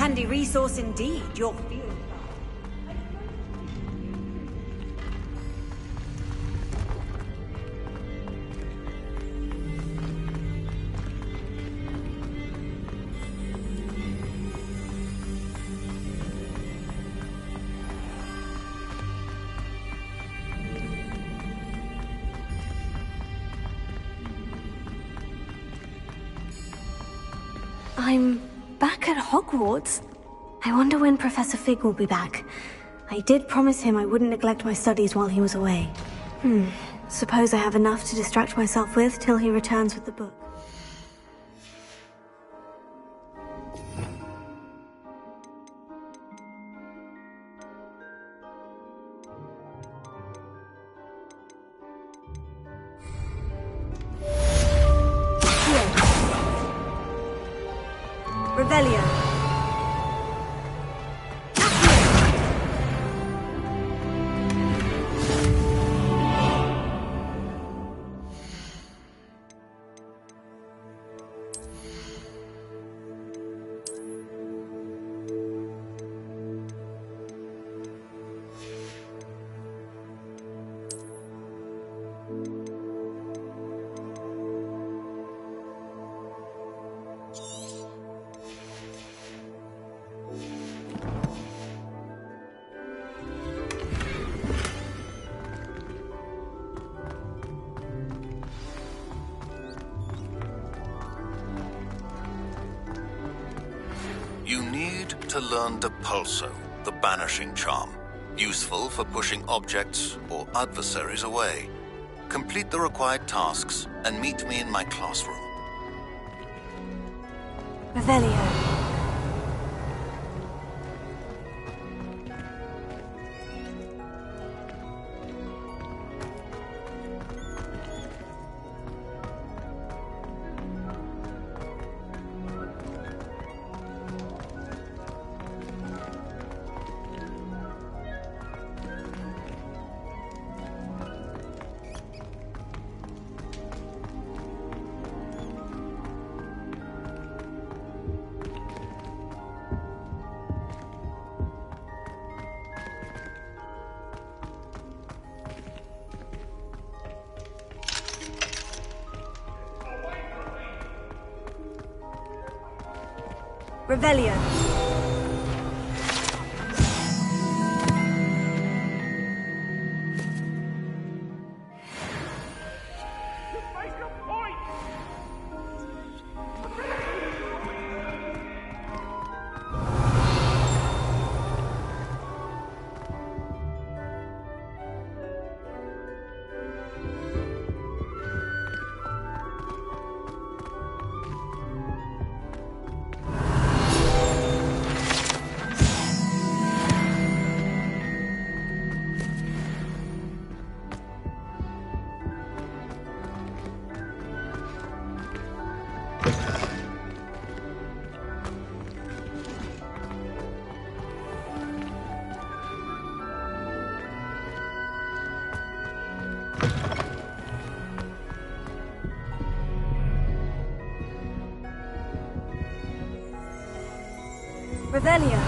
handy resource indeed, your field. I'm back at Hogwarts. I wonder when Professor Fig will be back. I did promise him I wouldn't neglect my studies while he was away. Suppose I have enough to distract myself with till he returns with the book. Revelio. You need to learn Depulso, the banishing charm, useful for pushing objects or adversaries away. Complete the required tasks and meet me in my classroom. Revelio. Revelio. Revelio.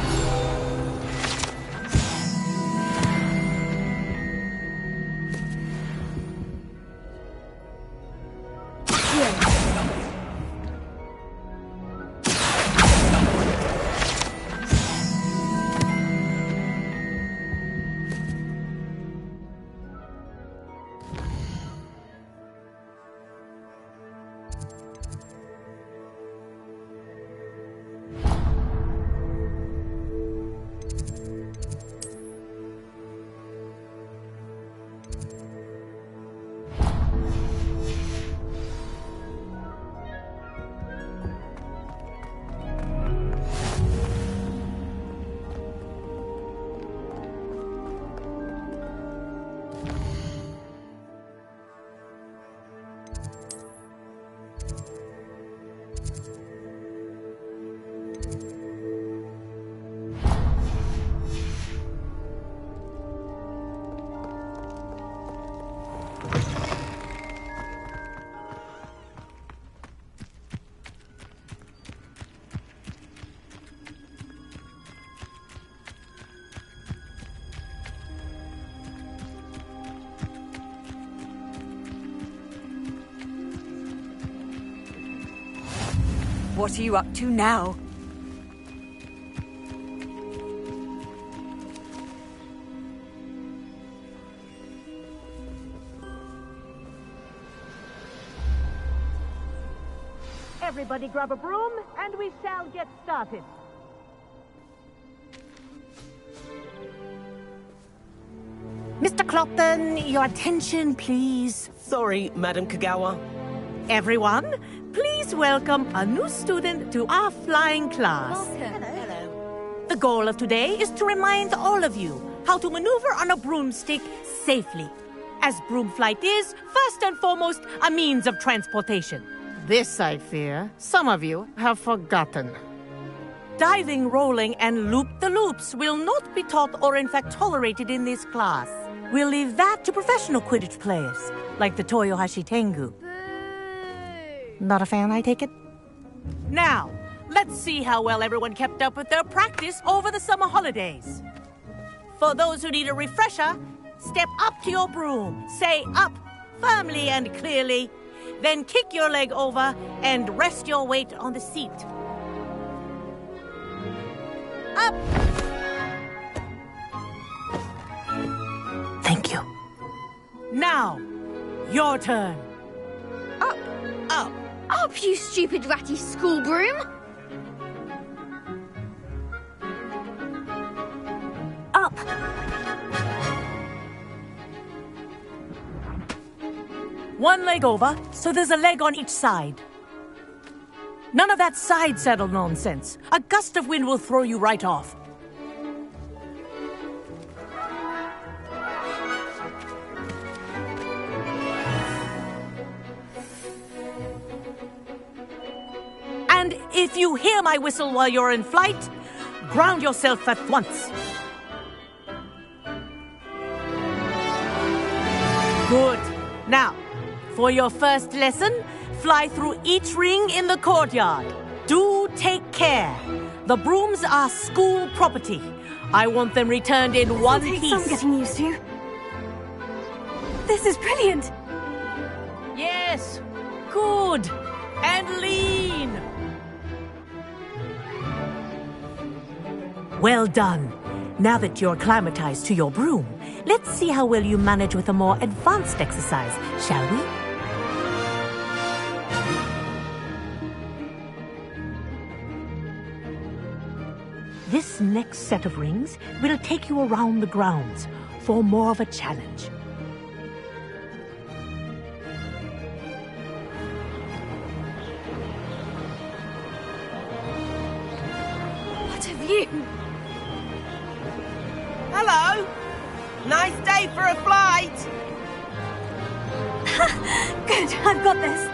What are you up to now? Everybody grab a broom, and we shall get started. Mr. Clopton, your attention, please. Sorry, Madam Kagawa. Everyone, please welcome a new student to our flying class. Hello. The goal of today is to remind all of you how to maneuver on a broomstick safely, as broom flight is, first and foremost, a means of transportation. This, I fear, some of you have forgotten. Diving, rolling, and loop-the-loops will not be taught or in fact tolerated in this class. We'll leave that to professional Quidditch players, like the Toyohashi Tengu. Not a fan, I take it? Now, let's see how well everyone kept up with their practice over the summer holidays. For those who need a refresher, step up to your broom, say up, firmly and clearly, then kick your leg over and rest your weight on the seat. Up! Thank you. Now, your turn. Up! Up! Up, you stupid ratty school broom! Up! One leg over, so there's a leg on each side. None of that side saddle nonsense. A gust of wind will throw you right off. And if you hear my whistle while you're in flight, ground yourself at once. Good. Now, for your first lesson, fly through each ring in the courtyard. Do take care. The brooms are school property. I want them returned in one It'll take piece. some getting used to. This is brilliant. Yes. Good. And lean. Well done. Now that you're acclimatized to your broom, let's see how well you manage with a more advanced exercise, shall we? This next set of rings will take you around the grounds for more of a challenge. What a view! Hello! Nice day for a flight! Good, I've got this.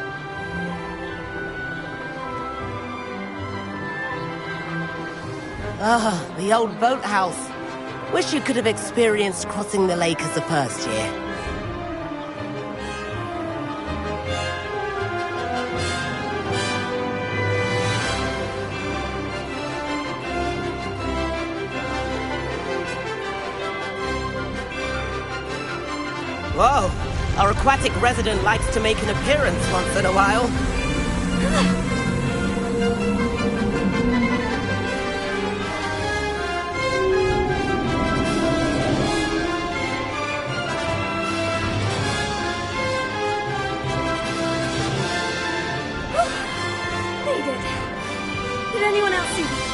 Ah, the old boathouse. Wish you could have experienced crossing the lake as a first year. Whoa! Our aquatic resident likes to make an appearance once in a while. Made it. Did anyone else see this?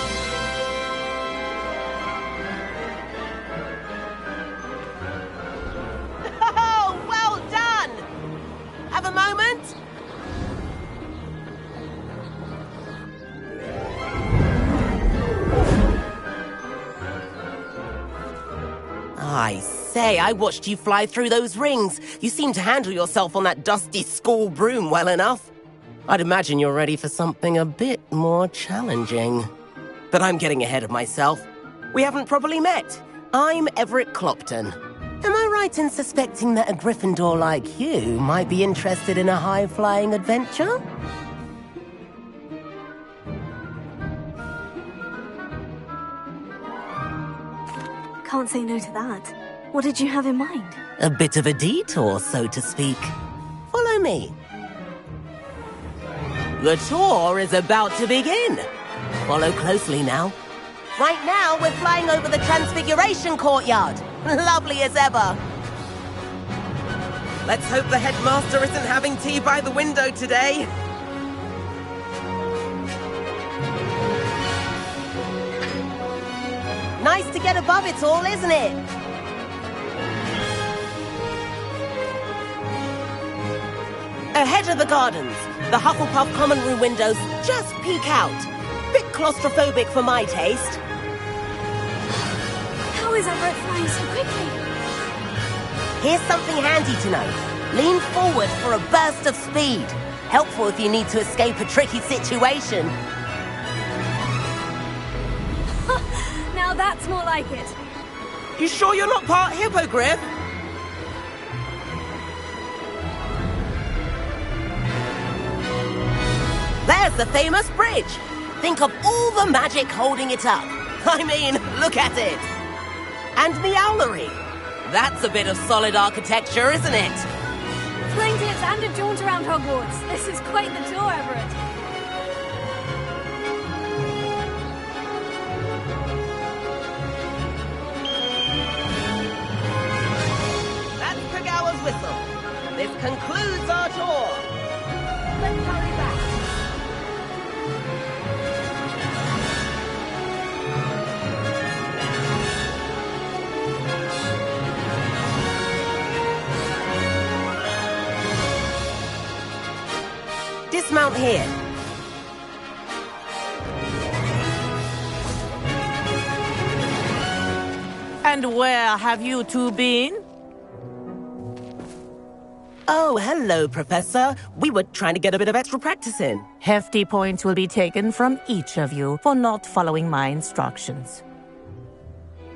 Oh, well done! Have a moment? I say, I watched you fly through those rings. You seem to handle yourself on that dusty school broom well enough. I'd imagine you're ready for something a bit more challenging. But I'm getting ahead of myself. We haven't properly met. I'm Everett Clopton. Am I right in suspecting that a Gryffindor like you might be interested in a high-flying adventure? Can't say no to that. What did you have in mind? A bit of a detour, so to speak. Follow me. The tour is about to begin. Follow closely now. Right now, we're flying over the Transfiguration Courtyard. Lovely as ever. Let's hope the headmaster isn't having tea by the window today. Nice to get above it all, isn't it? Ahead of the gardens, the Hufflepuff common room windows just peek out. Bit claustrophobic for my taste. How is Everett flying so quickly? Here's something handy to know. Lean forward for a burst of speed. Helpful if you need to escape a tricky situation. Now that's more like it. You sure you're not part hippogriff? There's the famous bridge. Think of all the magic holding it up. I mean, look at it. And the owlery. That's a bit of solid architecture, isn't it? Flying tips and a jaunt around Hogwarts. This is quite the tour, Everett. That's Kagawa's whistle. This concludes our tour. Let's hurry back. Dismount here. And where have you two been? Oh, hello, Professor. We were trying to get a bit of extra practice in. Hefty points will be taken from each of you for not following my instructions.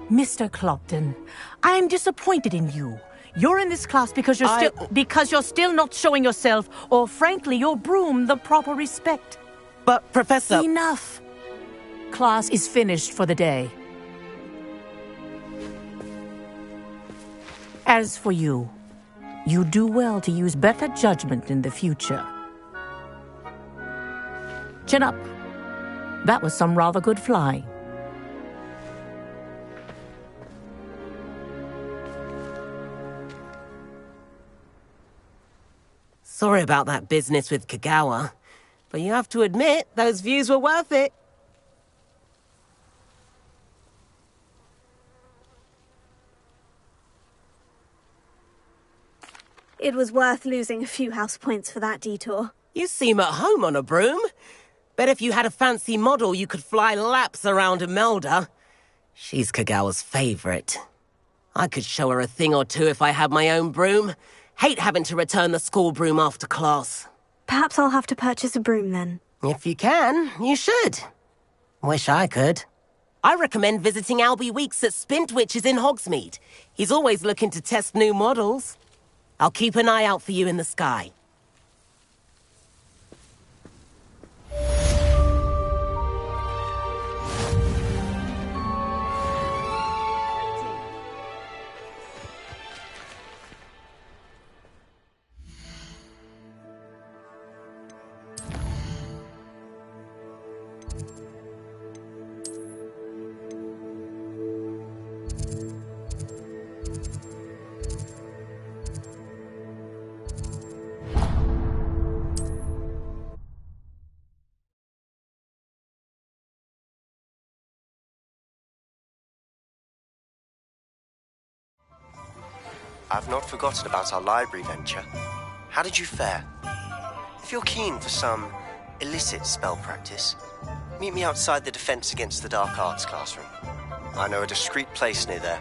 Mr. Clopton, I'm disappointed in you. You're in this class because you're still not showing yourself, or frankly, your broom the proper respect. But, Professor... Enough. Class is finished for the day. As for you, you do well to use better judgment in the future. Chin up. That was some rather good flying. Sorry about that business with Kagawa, but you have to admit, those views were worth it. It was worth losing a few house points for that detour. You seem at home on a broom. Bet if you had a fancy model, you could fly laps around Imelda. She's Kagawa's favorite. I could show her a thing or two if I had my own broom. Hate having to return the school broom after class. Perhaps I'll have to purchase a broom then. If you can, you should. Wish I could. I recommend visiting Albie Weeks at Spintwitches in Hogsmeade. He's always looking to test new models. I'll keep an eye out for you in the sky. I've not forgotten about our library venture. How did you fare? If you're keen for some illicit spell practice, meet me outside the Defense Against the Dark Arts classroom. I know a discreet place near there.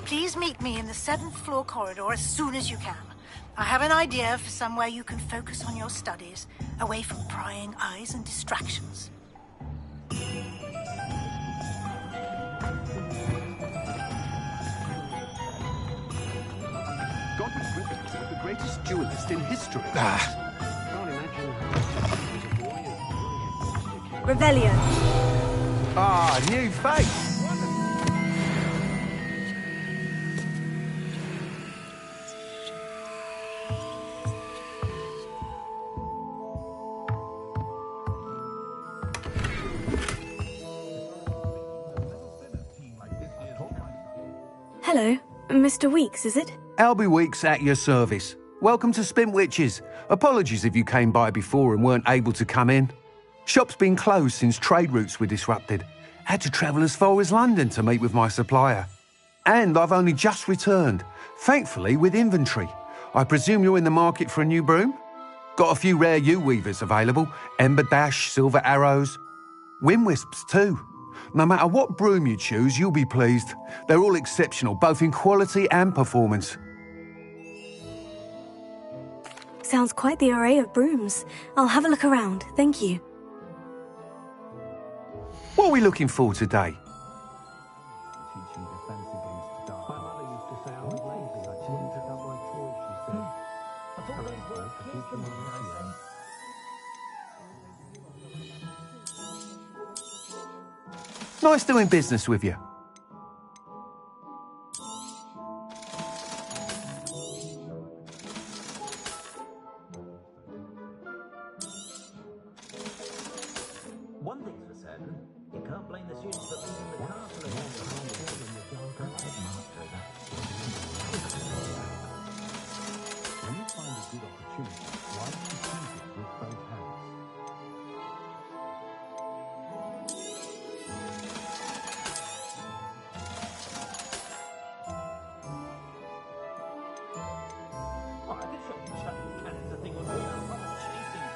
Please meet me in the 7th floor corridor as soon as you can. I have an idea for somewhere you can focus on your studies, away from prying eyes and distractions. Godric Griffin was the greatest duelist in history. Revelio. Ah, new face. Hello, Mr. Weeks, is it? Albie Weeks at your service. Welcome to Spintwitches. Apologies if you came by before and weren't able to come in. Shop's been closed since trade routes were disrupted. Had to travel as far as London to meet with my supplier. And I've only just returned, thankfully with inventory. I presume you're in the market for a new broom? Got a few rare U-weavers available. Ember Dash, Silver Arrows. Wind Wisps too. No matter what broom you choose, you'll be pleased. They're all exceptional, both in quality and performance. Sounds quite the array of brooms. I'll have a look around, thank you. What are we looking for today? Nice doing business with you. One thing's for certain, you can't blame the students for leaving the castle again. When you find a good opportunity, why don't you seize it with both hands? Oh, I could show you chucking cannons a thing or two. I'm not chasing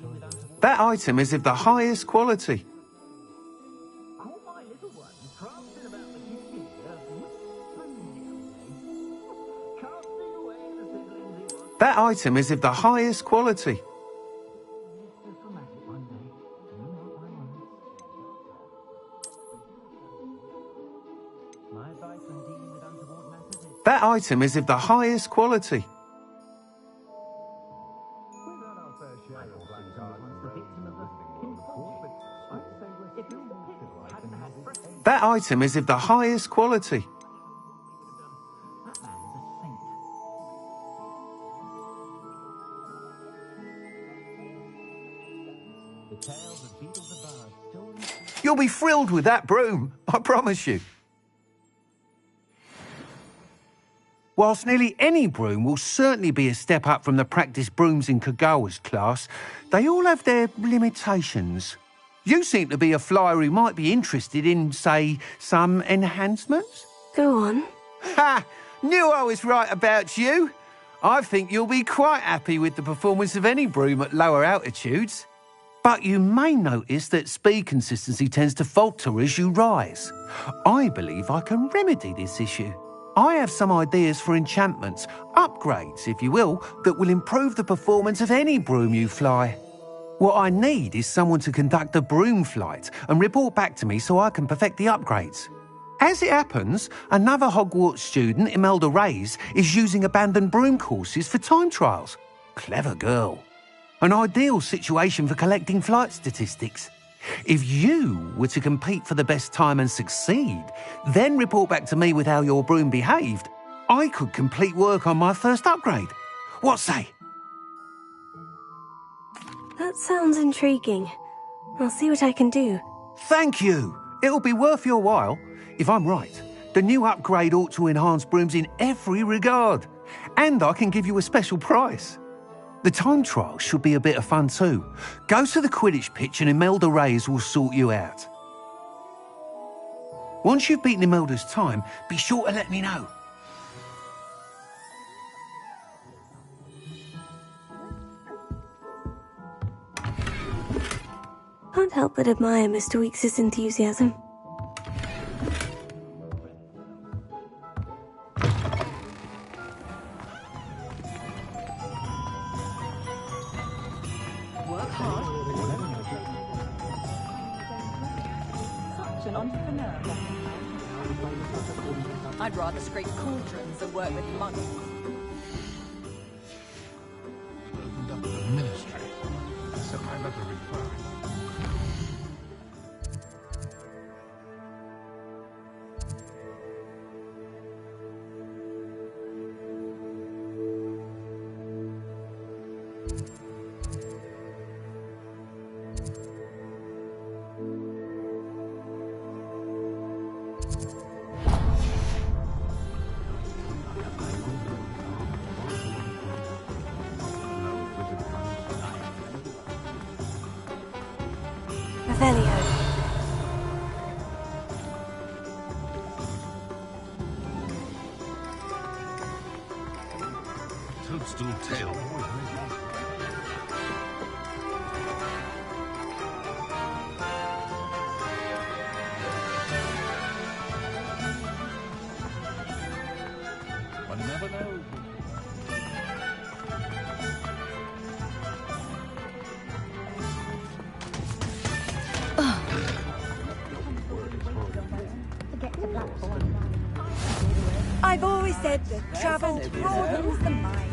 for them. That item is of the highest quality. That item is of the highest quality. That item is of the highest quality. That item is of the highest quality. You'll be thrilled with that broom, I promise you. Whilst nearly any broom will certainly be a step up from the practice brooms in Kagawa's class, they all have their limitations. You seem to be a flyer who might be interested in, say, some enhancements? Go on. Ha! Knew I was right about you. I think you'll be quite happy with the performance of any broom at lower altitudes. But you may notice that speed consistency tends to falter as you rise. I believe I can remedy this issue. I have some ideas for enchantments, upgrades, if you will, that will improve the performance of any broom you fly. What I need is someone to conduct a broom flight and report back to me so I can perfect the upgrades. As it happens, another Hogwarts student, Imelda Reyes, is using abandoned broom courses for time trials. Clever girl. An ideal situation for collecting flight statistics. If you were to compete for the best time and succeed, then report back to me with how your broom behaved, I could complete work on my first upgrade. What say? That sounds intriguing. I'll see what I can do. Thank you. It'll be worth your while. If I'm right, the new upgrade ought to enhance brooms in every regard. And I can give you a special price. The time trial should be a bit of fun too. Go to the Quidditch pitch and Imelda Reyes will sort you out. Once you've beaten Imelda's time, be sure to let me know. Can't help but admire Mr. Weeks' enthusiasm. Work hard. Such an entrepreneur. I'd rather scrape cauldrons than work with monks. Opened up the ministry. So I love a reply. Toadstool tail. One never knows. I've always said that travel broadens the mind.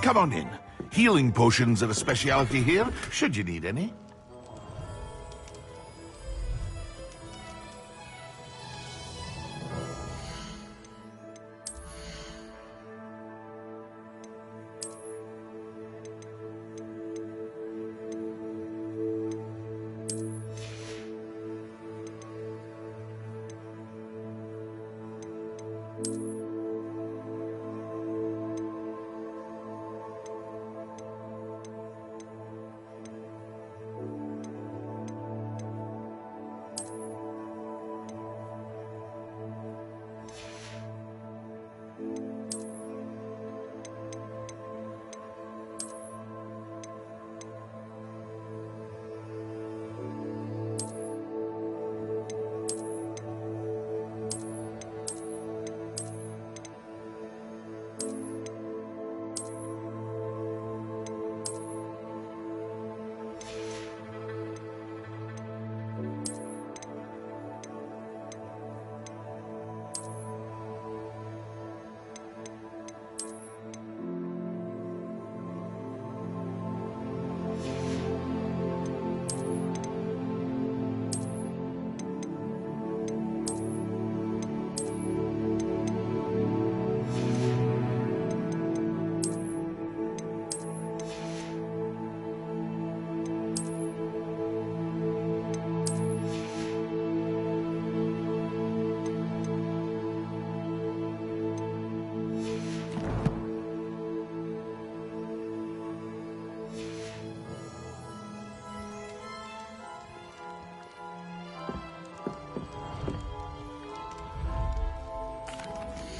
Come on in. Healing potions are a speciality here, should you need any.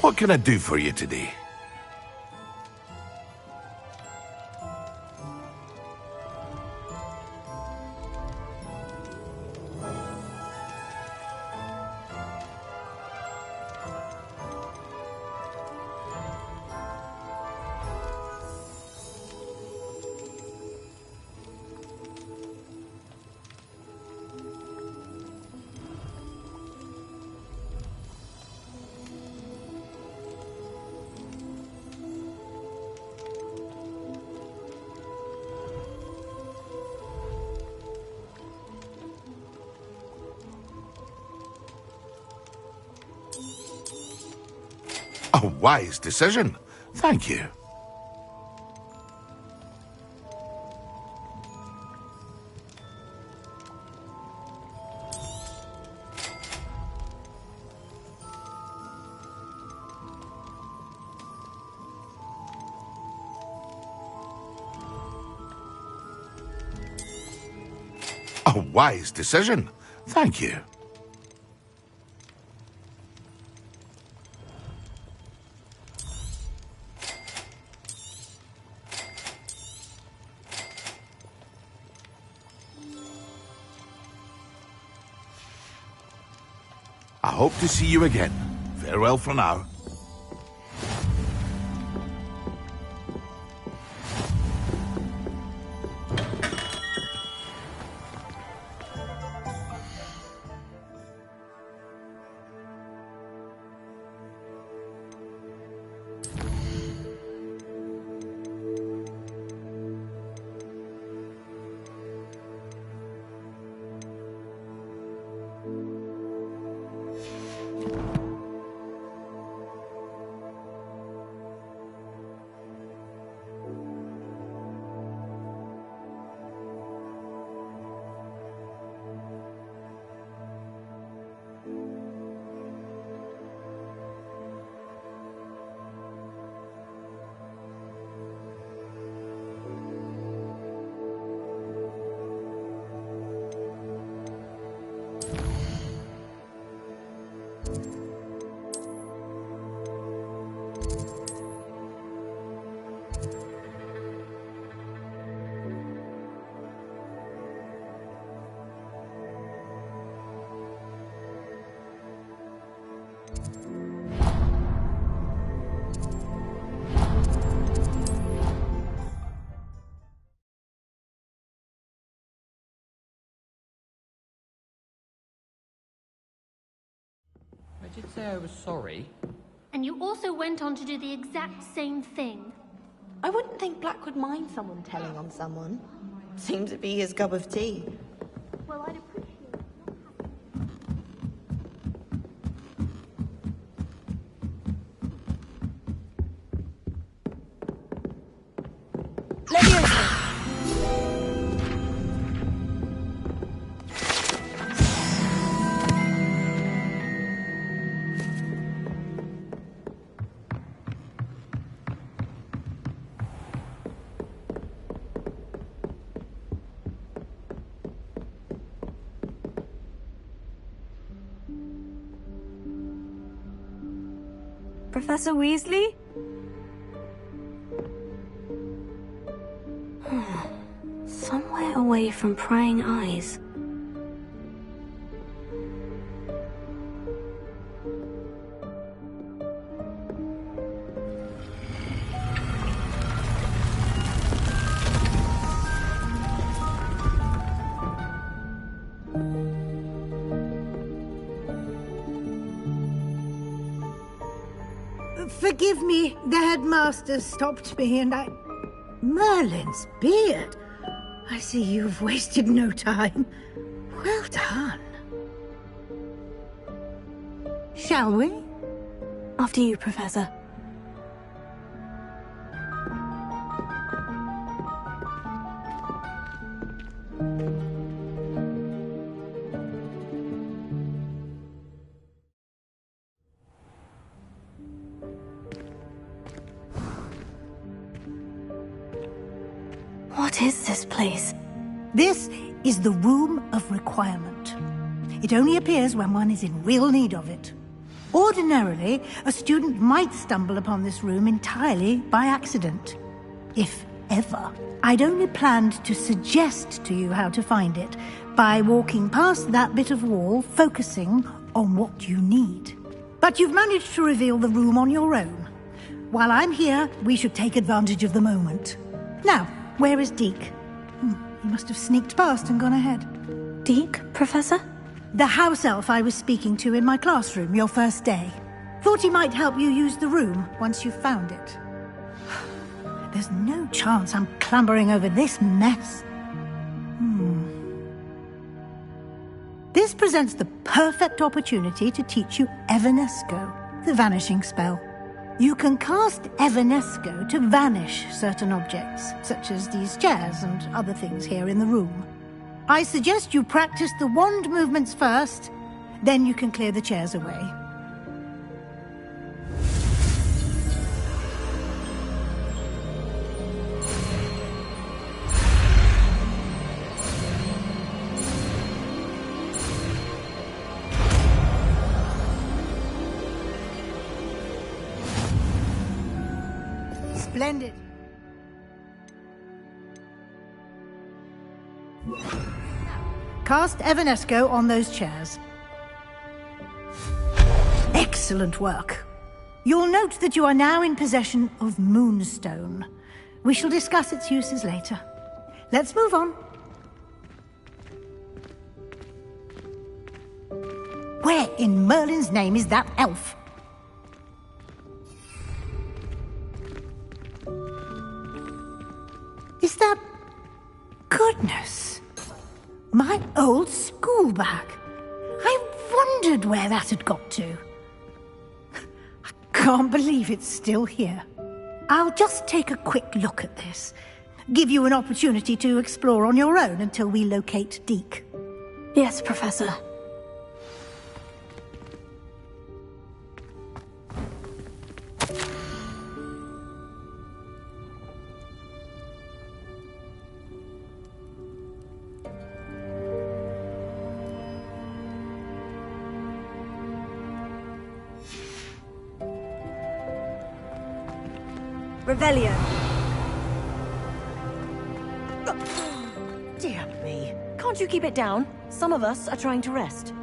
What can I do for you today? A wise decision. Thank you. A wise decision. Thank you. I hope to see you again. Farewell for now. did say I was sorry. And you also went on to do the exact same thing. I wouldn't think Black would mind someone telling on someone. Seemed to be his cup of tea. Well, I'd appreciate Professor Weasley? Somewhere away from prying eyes. Forgive me, the headmaster stopped me and I... Merlin's beard! I see you've wasted no time. Well done. Shall we? After you, Professor. What is this place? This is the Room of Requirement. It only appears when one is in real need of it. Ordinarily, a student might stumble upon this room entirely by accident. If ever. I'd only planned to suggest to you how to find it by walking past that bit of wall, focusing on what you need. But you've managed to reveal the room on your own. While I'm here, we should take advantage of the moment. Now, where is Deke? He must have sneaked past and gone ahead. Deke, Professor? The house elf I was speaking to in my classroom your first day. Thought he might help you use the room once you've found it. There's no chance I'm clambering over this mess. This presents the perfect opportunity to teach you Evanesco, the vanishing spell. You can cast Evanesco to vanish certain objects, such as these chairs and other things here in the room. I suggest you practice the wand movements first, then you can clear the chairs away. Splendid. Cast Evanesco on those chairs. Excellent work. You'll note that you are now in possession of Moonstone. We shall discuss its uses later. Let's move on. Where in Merlin's name is that elf? Is that... Goodness! My old school bag. I wondered where that had got to. I can't believe it's still here. I'll just take a quick look at this. Give you an opportunity to explore on your own until we locate Deke. Yes, Professor. Revelio. Dear me. Can't you keep it down? Some of us are trying to rest.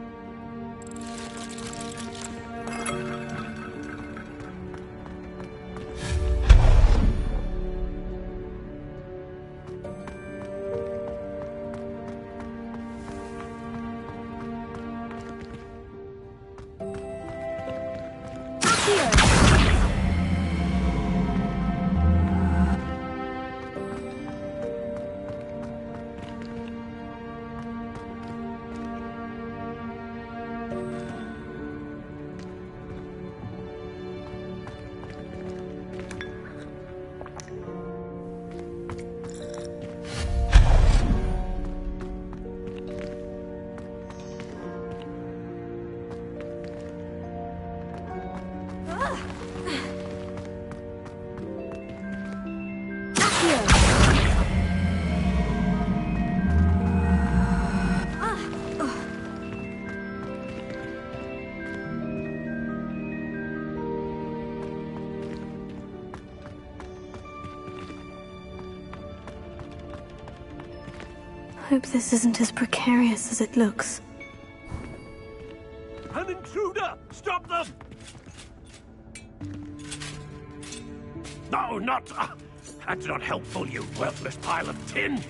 Hope this isn't as precarious as it looks. An intruder! Stop them! No, not... that's not helpful, you worthless pile of tin!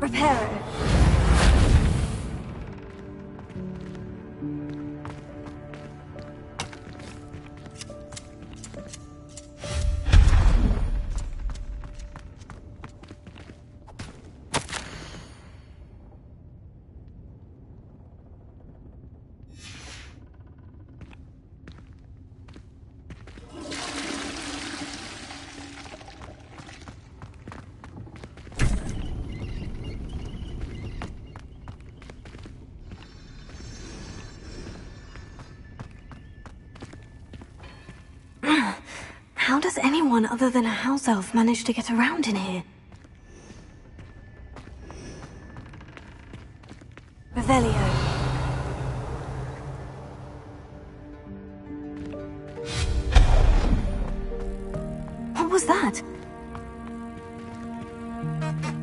Reparo. How does anyone other than a house elf manage to get around in here? Revelio. What was that?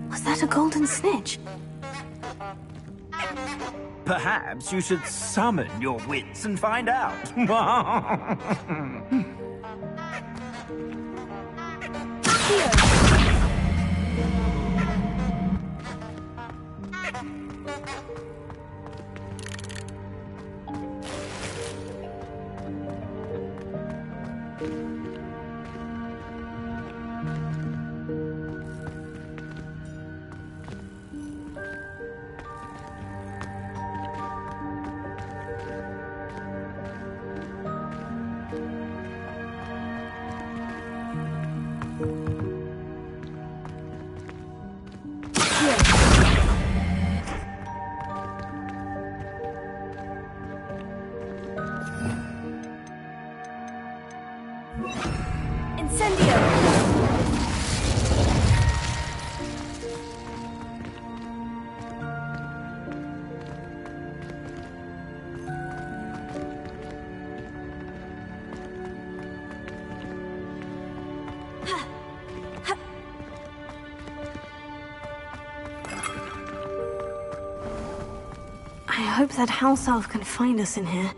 Was that a golden snitch? Perhaps you should summon your wits and find out. I hope that house elf can find us in here.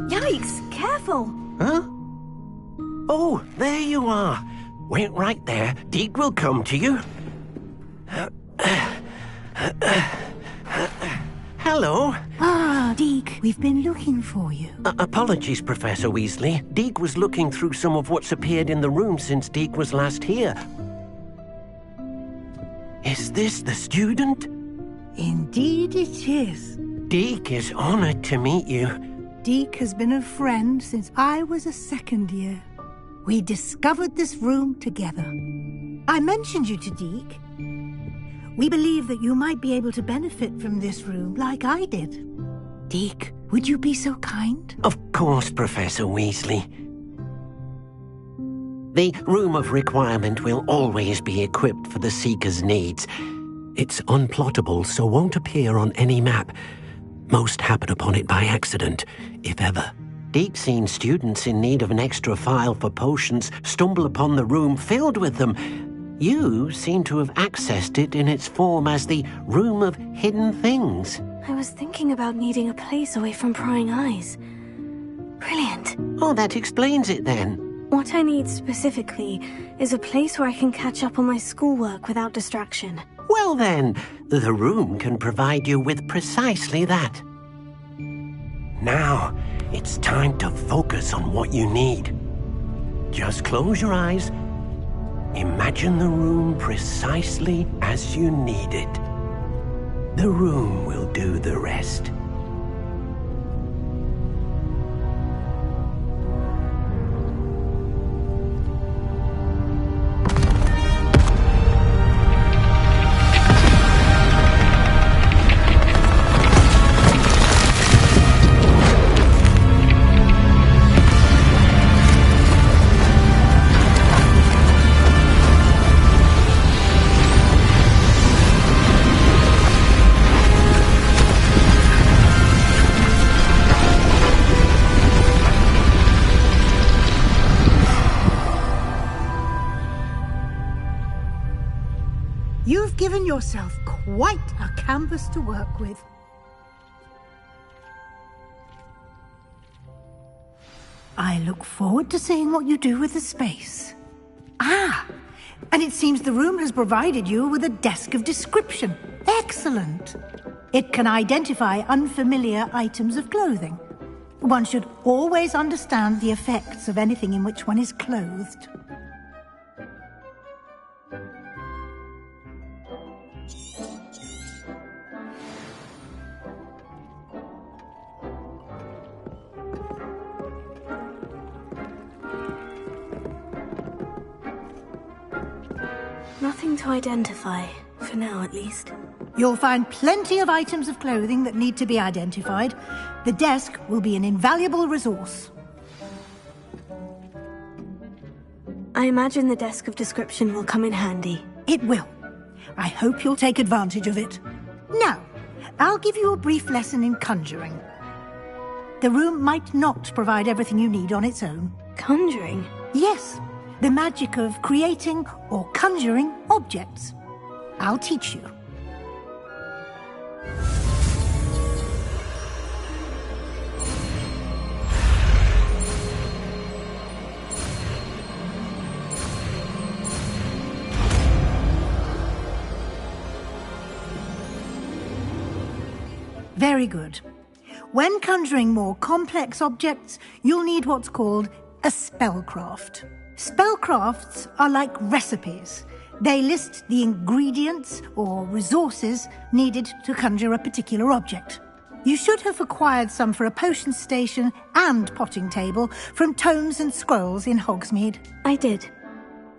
Yikes! Careful! Huh? Oh, there you are. Wait right there. Deke will come to you. Hello. Ah, Deke, we've been looking for you. Apologies, Professor Weasley. Deke was looking through some of what's appeared in the room since Deke was last here. Is this the student? Indeed it is. Deke is honored to meet you. Deke has been a friend since I was a second year. We discovered this room together. I mentioned you to Deke. We believe that you might be able to benefit from this room like I did. Deke, would you be so kind? Of course, Professor Weasley. The Room of Requirement will always be equipped for the Seeker's needs. It's unplottable, so won't appear on any map. Most happen upon it by accident, if ever. Deke's seen students in need of an extra file for potions stumble upon the room filled with them. You seem to have accessed it in its form as the Room of Hidden Things. I was thinking about needing a place away from prying eyes. Brilliant. Oh, that explains it then. What I need specifically is a place where I can catch up on my schoolwork without distraction. Well then, the room can provide you with precisely that. Now, it's time to focus on what you need. Just close your eyes. Imagine the room precisely as you need it. The room will do the rest. You've given yourself quite a canvas to work with. I look forward to seeing what you do with the space. Ah, and it seems the room has provided you with a desk of description. Excellent. It can identify unfamiliar items of clothing. One should always understand the effects of anything in which one is clothed. Nothing to identify, for now at least. You'll find plenty of items of clothing that need to be identified. The desk will be an invaluable resource. I imagine the desk of description will come in handy. It will. I hope you'll take advantage of it. Now, I'll give you a brief lesson in conjuring. The room might not provide everything you need on its own. Conjuring? Yes, the magic of creating or conjuring objects. I'll teach you. Very good. When conjuring more complex objects, you'll need what's called a spellcraft. Spellcrafts are like recipes. They list the ingredients or resources needed to conjure a particular object. You should have acquired some for a potion station and potting table from tomes and scrolls in Hogsmeade. I did.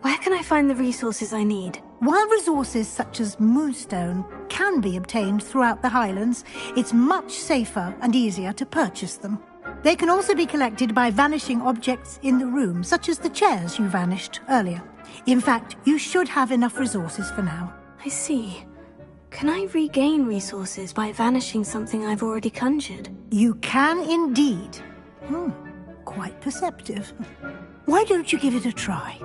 Where can I find the resources I need? While resources such as moonstone can be obtained throughout the Highlands, it's much safer and easier to purchase them. They can also be collected by vanishing objects in the room, such as the chairs you vanished earlier. In fact, you should have enough resources for now. I see. Can I regain resources by vanishing something I've already conjured? You can indeed. Quite perceptive. Why don't you give it a try?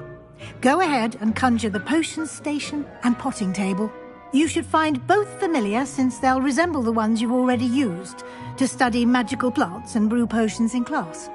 Go ahead and conjure the potion station and potting table. You should find both familiar, since they'll resemble the ones you've already used to study magical plants and brew potions in class.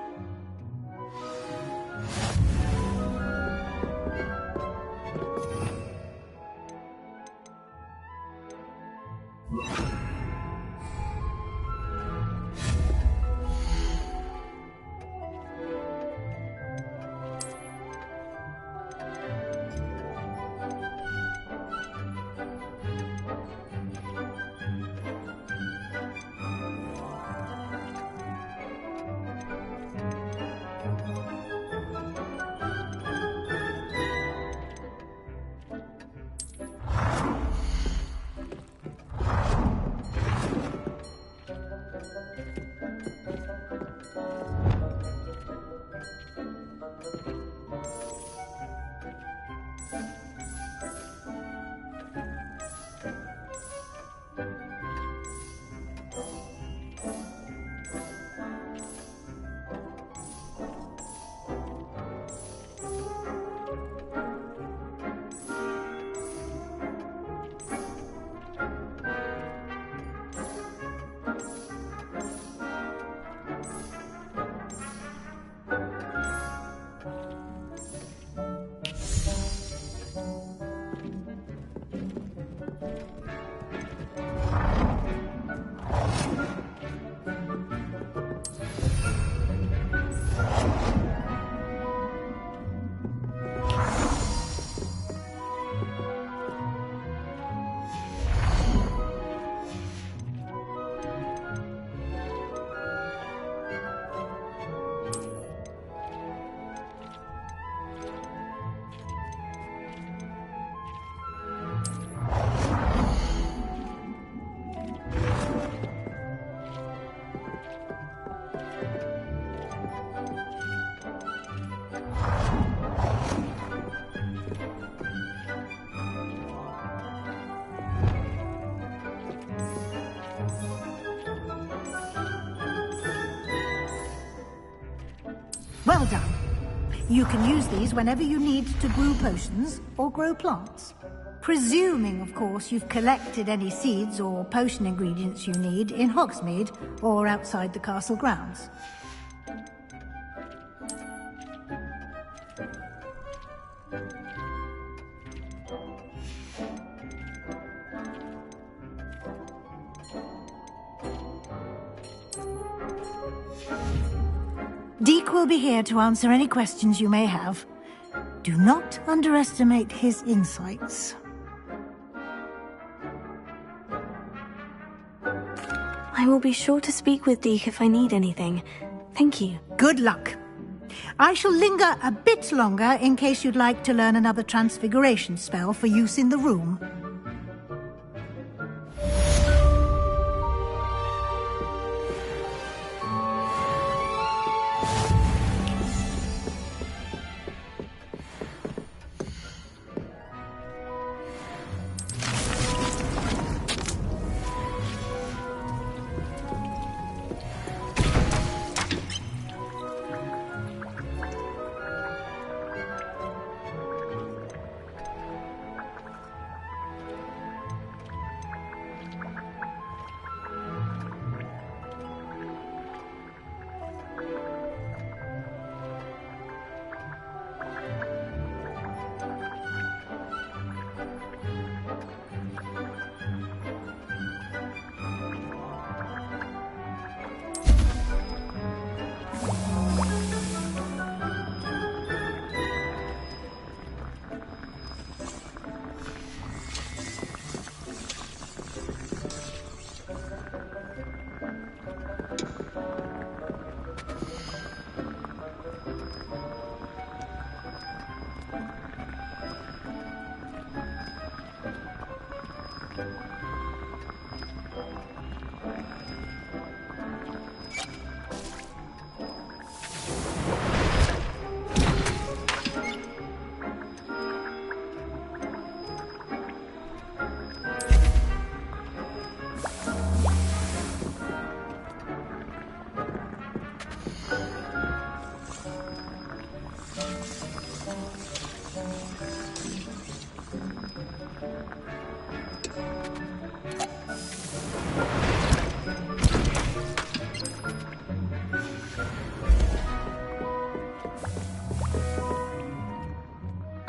Well done. You can use these whenever you need to brew potions or grow plants. Presuming, of course, you've collected any seeds or potion ingredients you need in Hogsmeade or outside the castle grounds. Deke will be here to answer any questions you may have. Do not underestimate his insights. I will be sure to speak with Deke if I need anything. Thank you. Good luck. I shall linger a bit longer in case you'd like to learn another transfiguration spell for use in the room.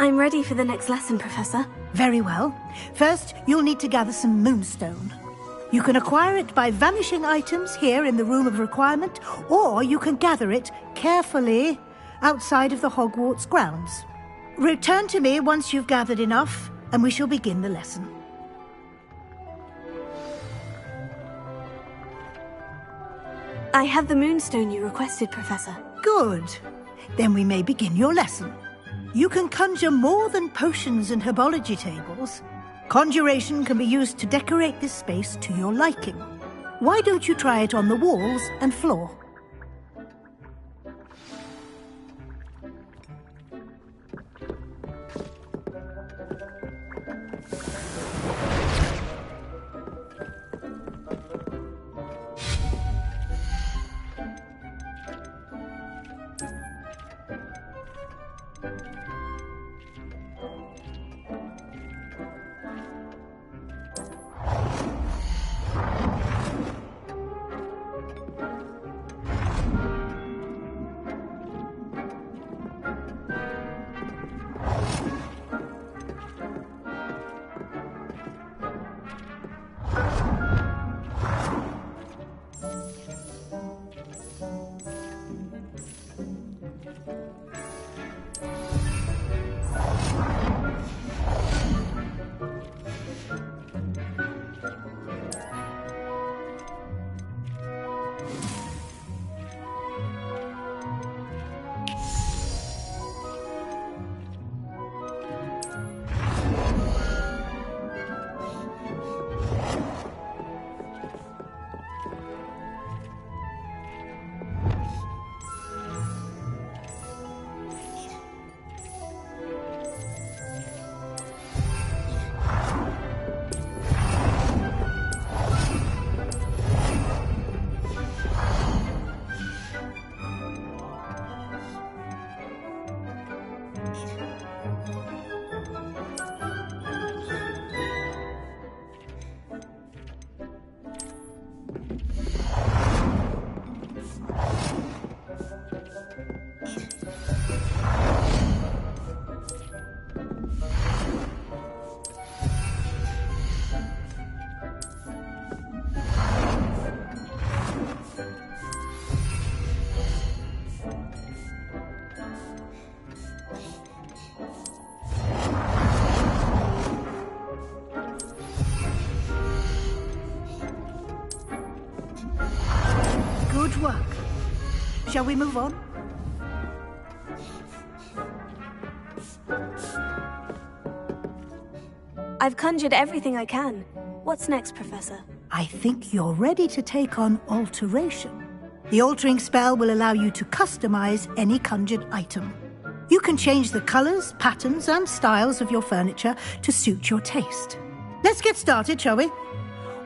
I'm ready for the next lesson, Professor. Very well. First, you'll need to gather some moonstone. You can acquire it by vanishing items here in the Room of Requirement, or you can gather it carefully outside of the Hogwarts grounds. Return to me once you've gathered enough, and we shall begin the lesson. I have the moonstone you requested, Professor. Good. Then we may begin your lesson. You can conjure more than potions and herbology tables. Conjuration can be used to decorate this space to your liking. Why don't you try it on the walls and floor? Shall we move on? I've conjured everything I can. What's next, Professor? I think you're ready to take on alteration. The altering spell will allow you to customize any conjured item. You can change the colors, patterns, and styles of your furniture to suit your taste. Let's get started, shall we?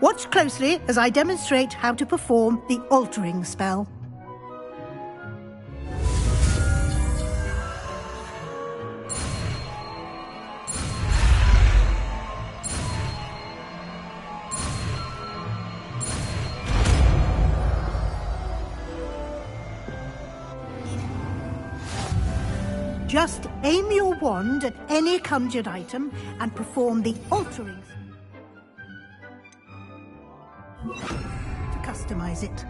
Watch closely as I demonstrate how to perform the altering spell. Just aim your wand at any conjured item and perform the altering to customize it.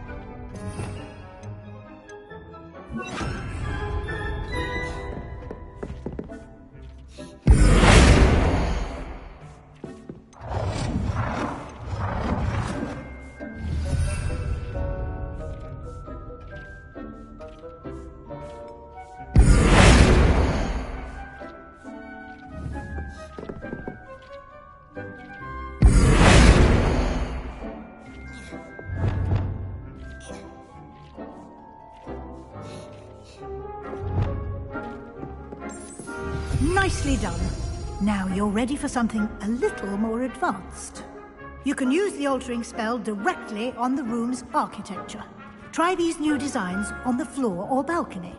Nicely done. Now you're ready for something a little more advanced. You can use the altering spell directly on the room's architecture. Try these new designs on the floor or balcony.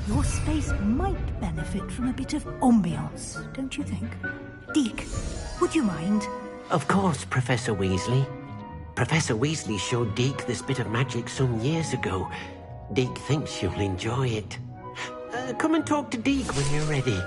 Your space might benefit from a bit of ambiance, don't you think? Deke, would you mind? Of course, Professor Weasley. Professor Weasley showed Deke this bit of magic some years ago. Deke thinks you'll enjoy it. Come and talk to Deke when you're ready.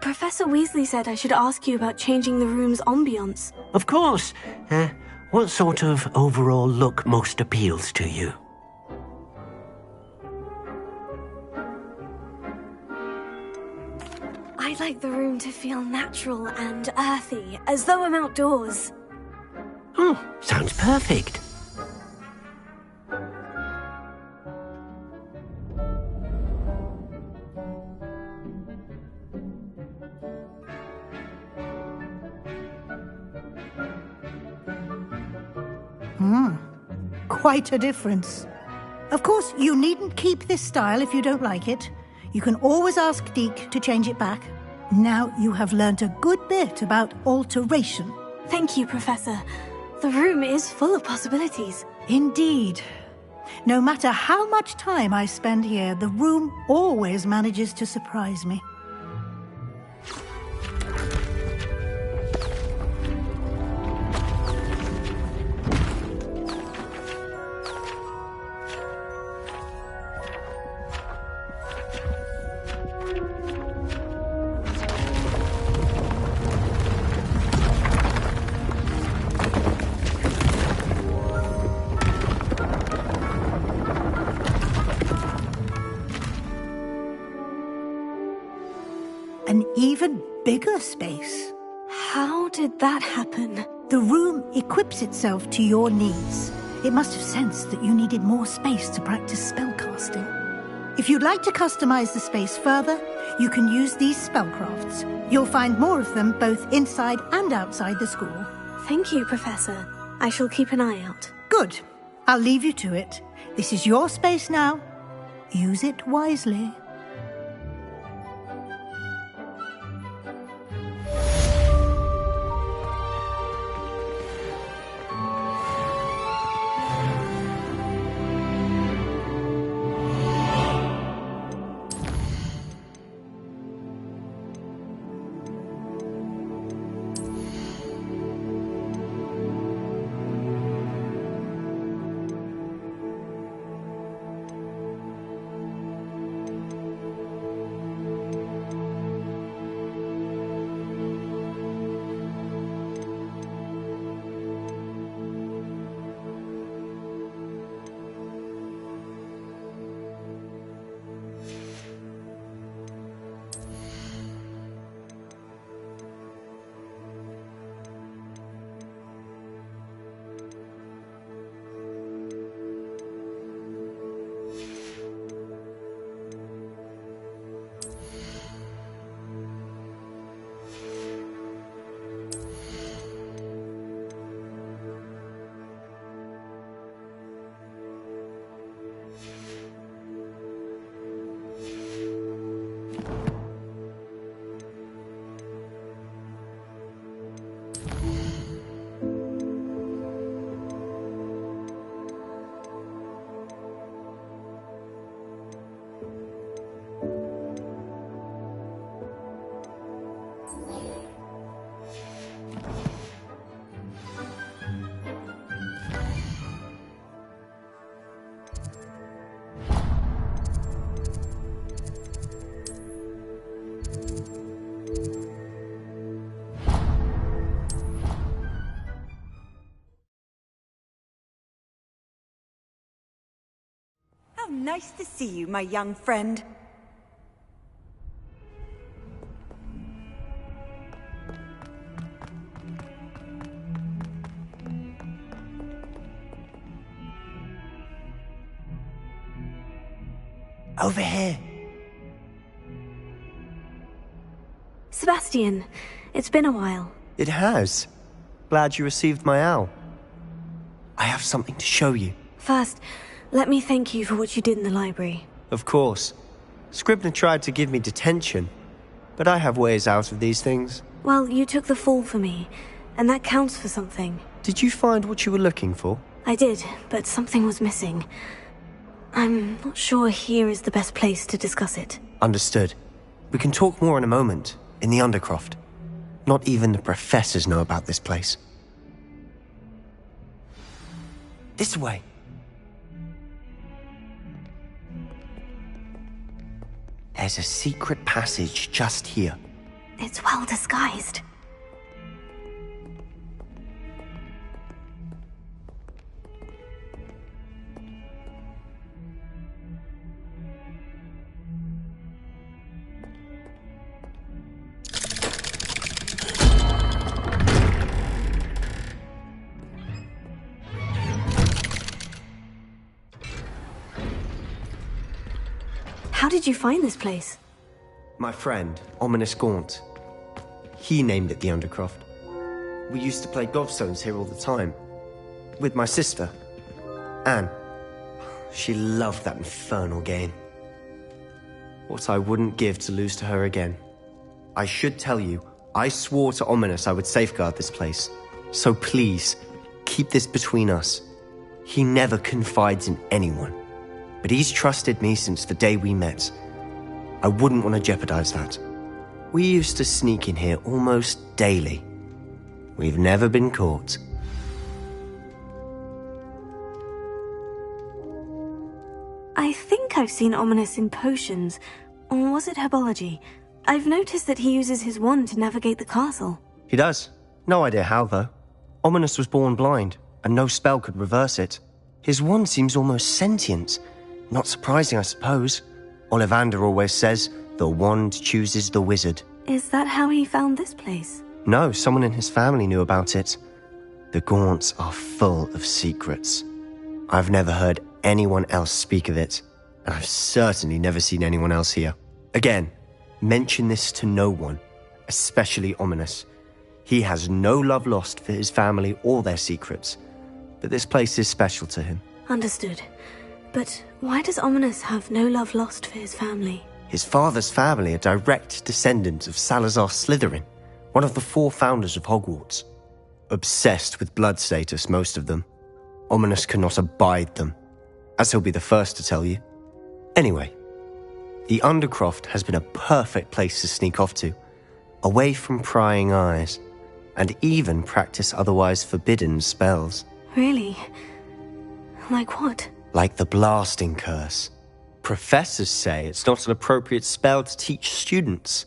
Professor Weasley said I should ask you about changing the room's ambiance. Of course. What sort of overall look most appeals to you? I'd like the room to feel natural and earthy, as though I'm outdoors. Oh, sounds perfect. Quite a difference. Of course, you needn't keep this style if you don't like it. You can always ask Deke to change it back. Now you have learnt a good bit about alteration. Thank you, Professor. The room is full of possibilities. Indeed. No matter how much time I spend here, the room always manages to surprise me. An even bigger space. How did that happen? The room equips itself to your needs. It must have sensed that you needed more space to practice spellcasting. If you'd like to customize the space further, you can use these spellcrafts. You'll find more of them both inside and outside the school. Thank you, Professor. I shall keep an eye out. Good. I'll leave you to it. This is your space now. Use it wisely. How nice to see you, my young friend. Over here. Sebastian, it's been a while. It has. Glad you received my owl. I have something to show you. First, let me thank you for what you did in the library. Of course. Scribner tried to give me detention, but I have ways out of these things. Well, you took the fall for me, and that counts for something. Did you find what you were looking for? I did, but something was missing. I'm not sure here is the best place to discuss it. Understood. We can talk more in a moment, in the Undercroft. Not even the professors know about this place. This way. There's a secret passage just here. It's well disguised. How did you find this place? My friend, Ominous Gaunt. He named it the Undercroft. We used to play gobstones here all the time. With my sister, Anne. She loved that infernal game. What I wouldn't give to lose to her again. I should tell you, I swore to Ominous I would safeguard this place. So please, keep this between us. He never confides in anyone. But he's trusted me since the day we met. I wouldn't want to jeopardize that. We used to sneak in here almost daily. We've never been caught. I think I've seen Ominous in potions. Or was it herbology? I've noticed that he uses his wand to navigate the castle. He does. No idea how, though. Ominous was born blind, and no spell could reverse it. His wand seems almost sentient. Not surprising, I suppose. Ollivander always says, the wand chooses the wizard. Is that how he found this place? No, someone in his family knew about it. The Gaunts are full of secrets. I've never heard anyone else speak of it, and I've certainly never seen anyone else here. Again, mention this to no one, especially Ominous. He has no love lost for his family or their secrets, but this place is special to him. Understood. But why does Ominous have no love lost for his family? His father's family are direct descendants of Salazar Slytherin, one of the 4 founders of Hogwarts. Obsessed with blood status, most of them. Ominous cannot abide them, as he'll be the first to tell you. Anyway, the Undercroft has been a perfect place to sneak off to, away from prying eyes, and even practice otherwise forbidden spells. Really? Like what? Like the blasting curse. Professors say it's not an appropriate spell to teach students.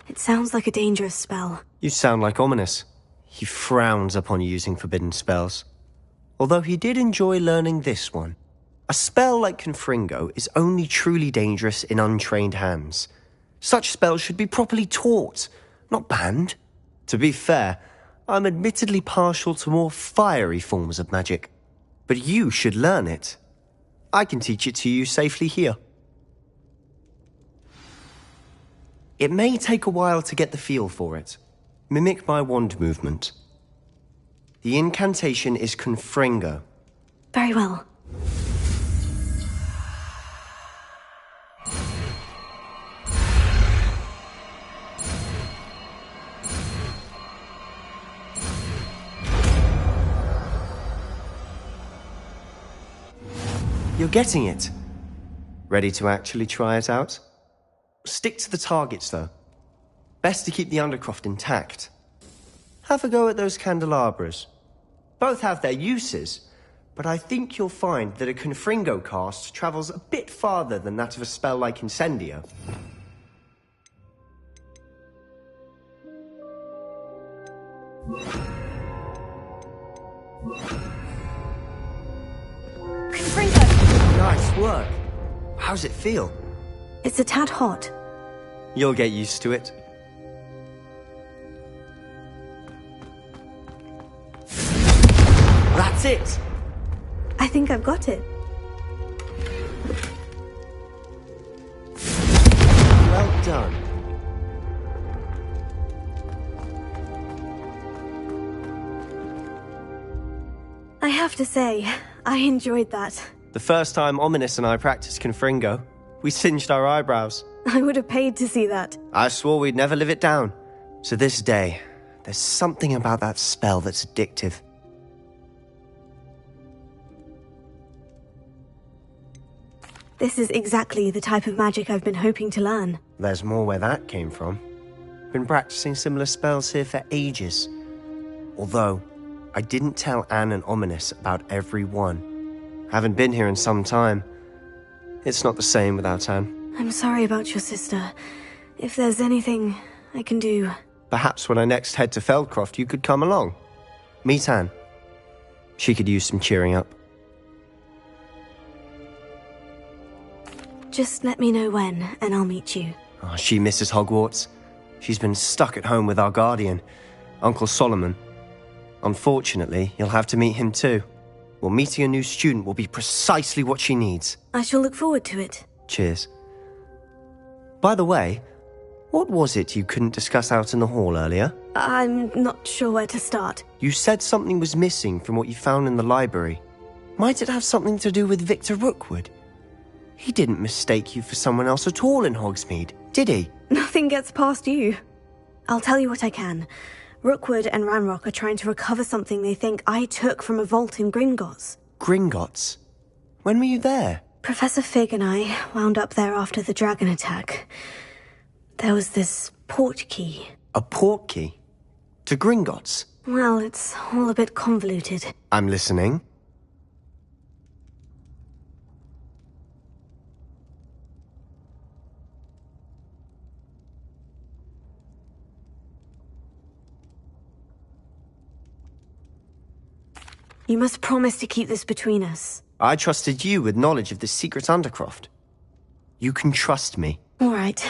It sounds like a dangerous spell. You sound like Ominous. He frowns upon using forbidden spells. Although he did enjoy learning this one. A spell like Confringo is only truly dangerous in untrained hands. Such spells should be properly taught, not banned. To be fair, I'm admittedly partial to more fiery forms of magic. But you should learn it. I can teach it to you safely here. It may take a while to get the feel for it. Mimic my wand movement. The incantation is Confringo. Very well. You're getting it. Ready to actually try it out? Stick to the targets, though. Best to keep the Undercroft intact. Have a go at those candelabras. Both have their uses, but I think you'll find that a Confringo cast travels a bit farther than that of a spell like Incendio. Nice work. How's it feel? It's a tad hot. You'll get used to it. That's it! I think I've got it. Well done. I have to say, I enjoyed that. The first time Ominous and I practiced Confringo, we singed our eyebrows. I would have paid to see that. I swore we'd never live it down. So this day, there's something about that spell that's addictive. This is exactly the type of magic I've been hoping to learn. There's more where that came from. Been practicing similar spells here for ages. Although, I didn't tell Anne and Ominous about every one. Haven't been here in some time. It's not the same without Anne. I'm sorry about your sister. If there's anything I can do... Perhaps when I next head to Feldcroft, you could come along. Meet Anne. She could use some cheering up. Just let me know when, and I'll meet you. Oh, she misses Hogwarts. She's been stuck at home with our guardian, Uncle Solomon. Unfortunately, you'll have to meet him too. Well, meeting a new student will be precisely what she needs. I shall look forward to it. Cheers. By the way, what was it you couldn't discuss out in the hall earlier? I'm not sure where to start. You said something was missing from what you found in the library. Might it have something to do with Victor Rookwood? He didn't mistake you for someone else at all in Hogsmeade, did he? Nothing gets past you. I'll tell you what I can. Rookwood and Ranrock are trying to recover something they think I took from a vault in Gringotts. Gringotts? When were you there? Professor Fig and I wound up there after the dragon attack. There was this port key. A port key? To Gringotts? Well, it's all a bit convoluted. I'm listening. You must promise to keep this between us. I trusted you with knowledge of this secret undercroft. You can trust me. All right.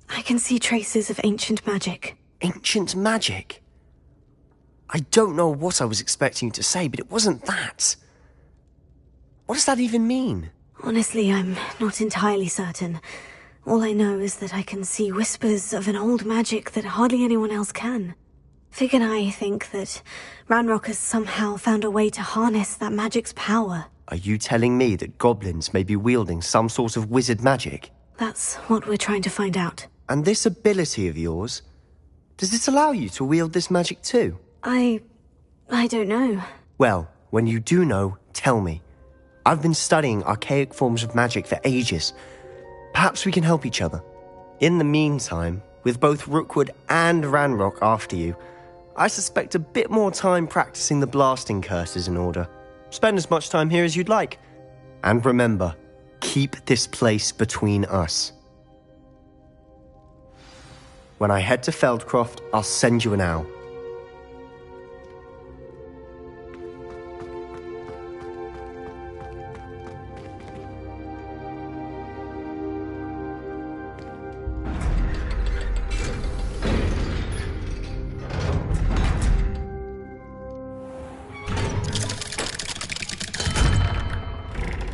I can see traces of ancient magic. Ancient magic? I don't know what I was expecting you to say, but it wasn't that. What does that even mean? Honestly, I'm not entirely certain. All I know is that I can see whispers of an old magic that hardly anyone else can. Fig and I think that Ranrock has somehow found a way to harness that magic's power. Are you telling me that goblins may be wielding some sort of wizard magic? That's what we're trying to find out. And this ability of yours, does it allow you to wield this magic too? I don't know. Well, when you do know, tell me. I've been studying archaic forms of magic for ages. Perhaps we can help each other. In the meantime, with both Rookwood and Ranrock after you, I suspect a bit more time practicing the blasting curse is in order. Spend as much time here as you'd like. And remember, keep this place between us. When I head to Feldcroft, I'll send you an owl.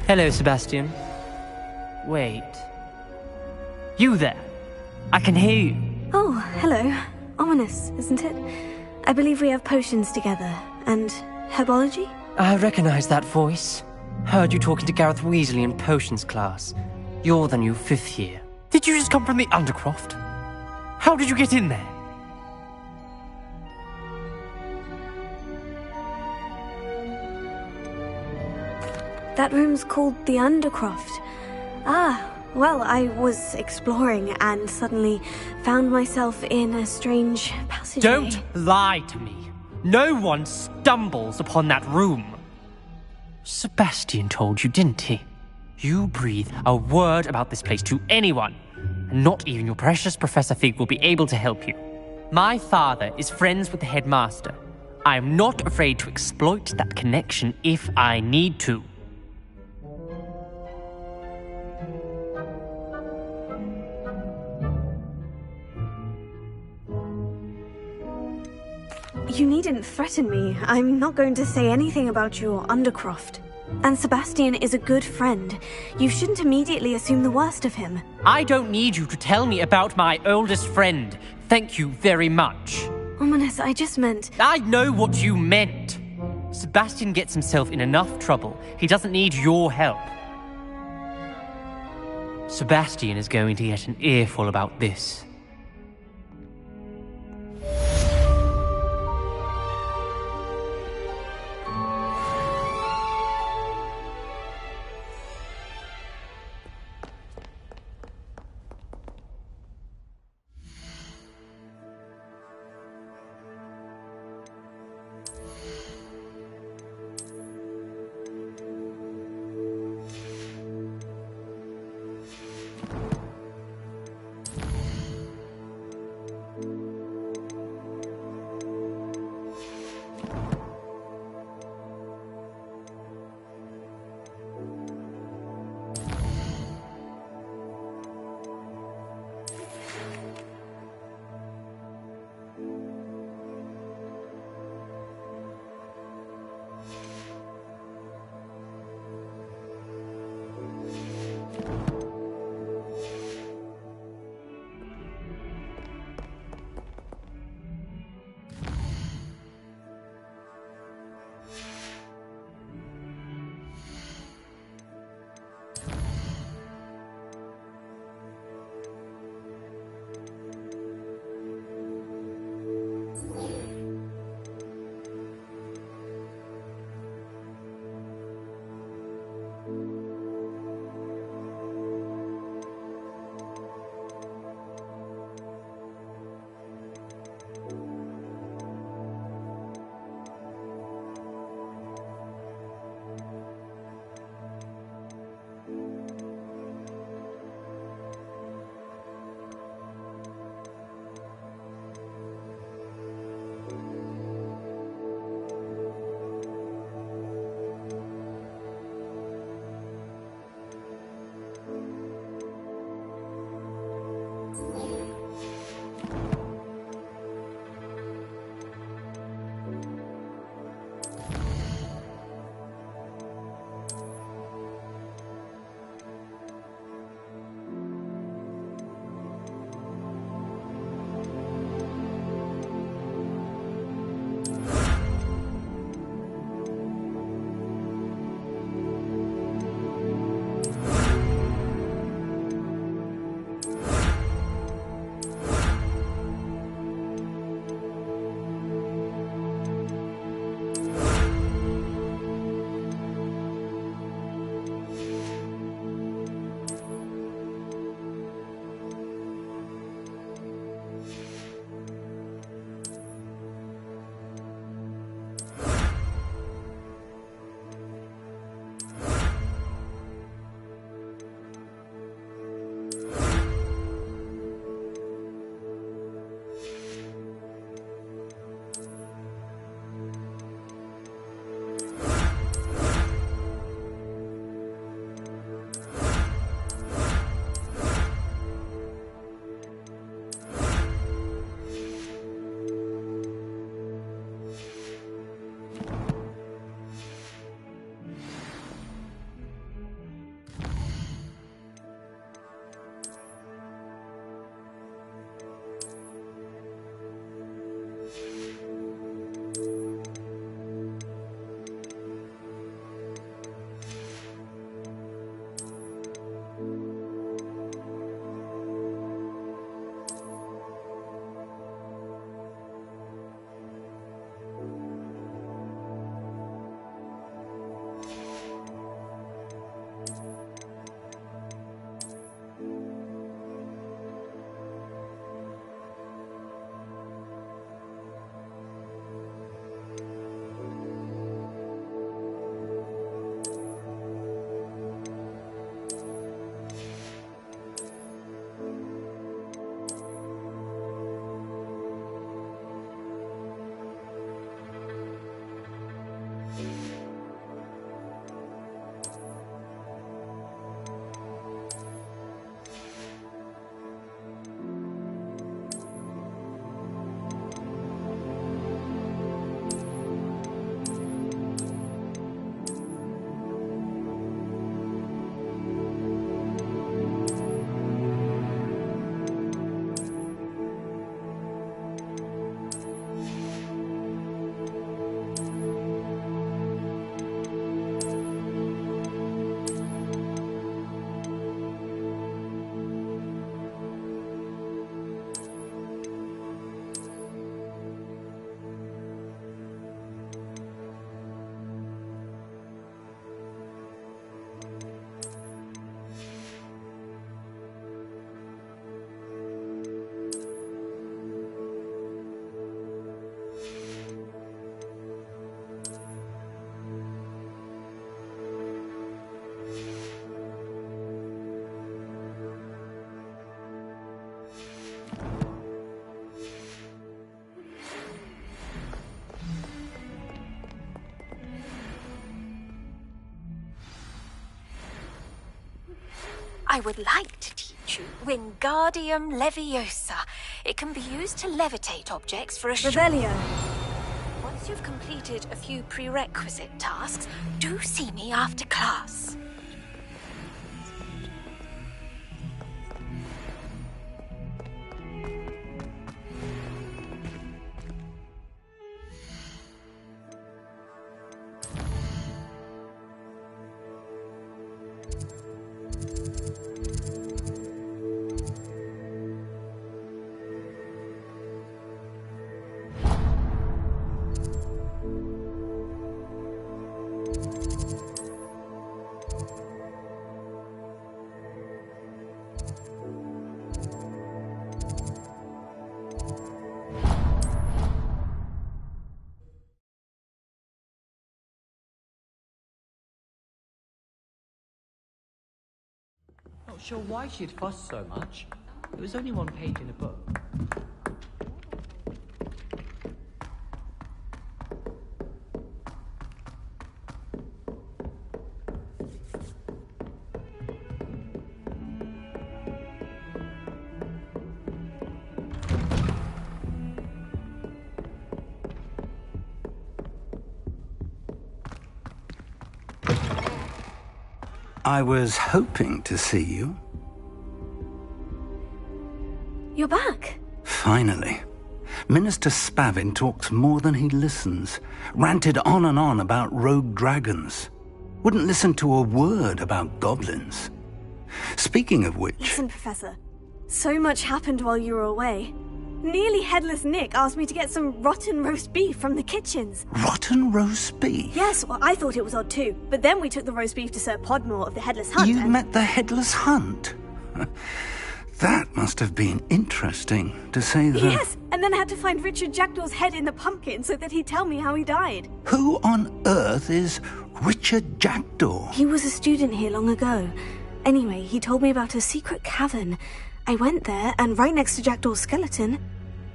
Hello, Sebastian. Wait. You there? I can hear you. Oh, hello. Ominous, isn't it? I believe we have potions together. And herbology? I recognize that voice. Heard you talking to Gareth Weasley in potions class. You're the new 5th year. Did you just come from the Undercroft? How did you get in there? That room's called the Undercroft. Ah, well, I was exploring and suddenly found myself in a strange passageway. Don't lie to me. No one stumbles upon that room. Sebastian told you, didn't he? You breathe a word about this place to anyone, and not even your precious Professor Fig will be able to help you. My father is friends with the headmaster. I am not afraid to exploit that connection if I need to. You needn't threaten me. I'm not going to say anything about your undercroft. And Sebastian is a good friend. You shouldn't immediately assume the worst of him. I don't need you to tell me about my oldest friend. Thank you very much. Ominous, I just meant... I know what you meant. Sebastian gets himself in enough trouble. He doesn't need your help. Sebastian is going to get an earful about this. I would like to teach you Wingardium Leviosa. It can be used to levitate objects for a short... Revelio. Once you've completed a few prerequisite tasks, do see me after class. Not sure why she'd fuss so much. It was only one page in a book. I was hoping to see you. You're back. Finally. Minister Spavin talks more than he listens. Ranted on and on about rogue dragons. Wouldn't listen to a word about goblins. Speaking of which... Listen, Professor. So much happened while you were away. Nearly Headless Nick asked me to get some rotten roast beef from the kitchens. Rotten roast beef? Yes, well, I thought it was odd too. But then we took the roast beef to Sir Podmore of the Headless Hunt. You met the Headless Hunt? That must have been interesting, to say the... Yes, and then I had to find Richard Jackdaw's head in the pumpkin so that he'd tell me how he died. Who on earth is Richard Jackdaw? He was a student here long ago. Anyway, he told me about a secret cavern. I went there, and right next to Jackdaw's skeleton,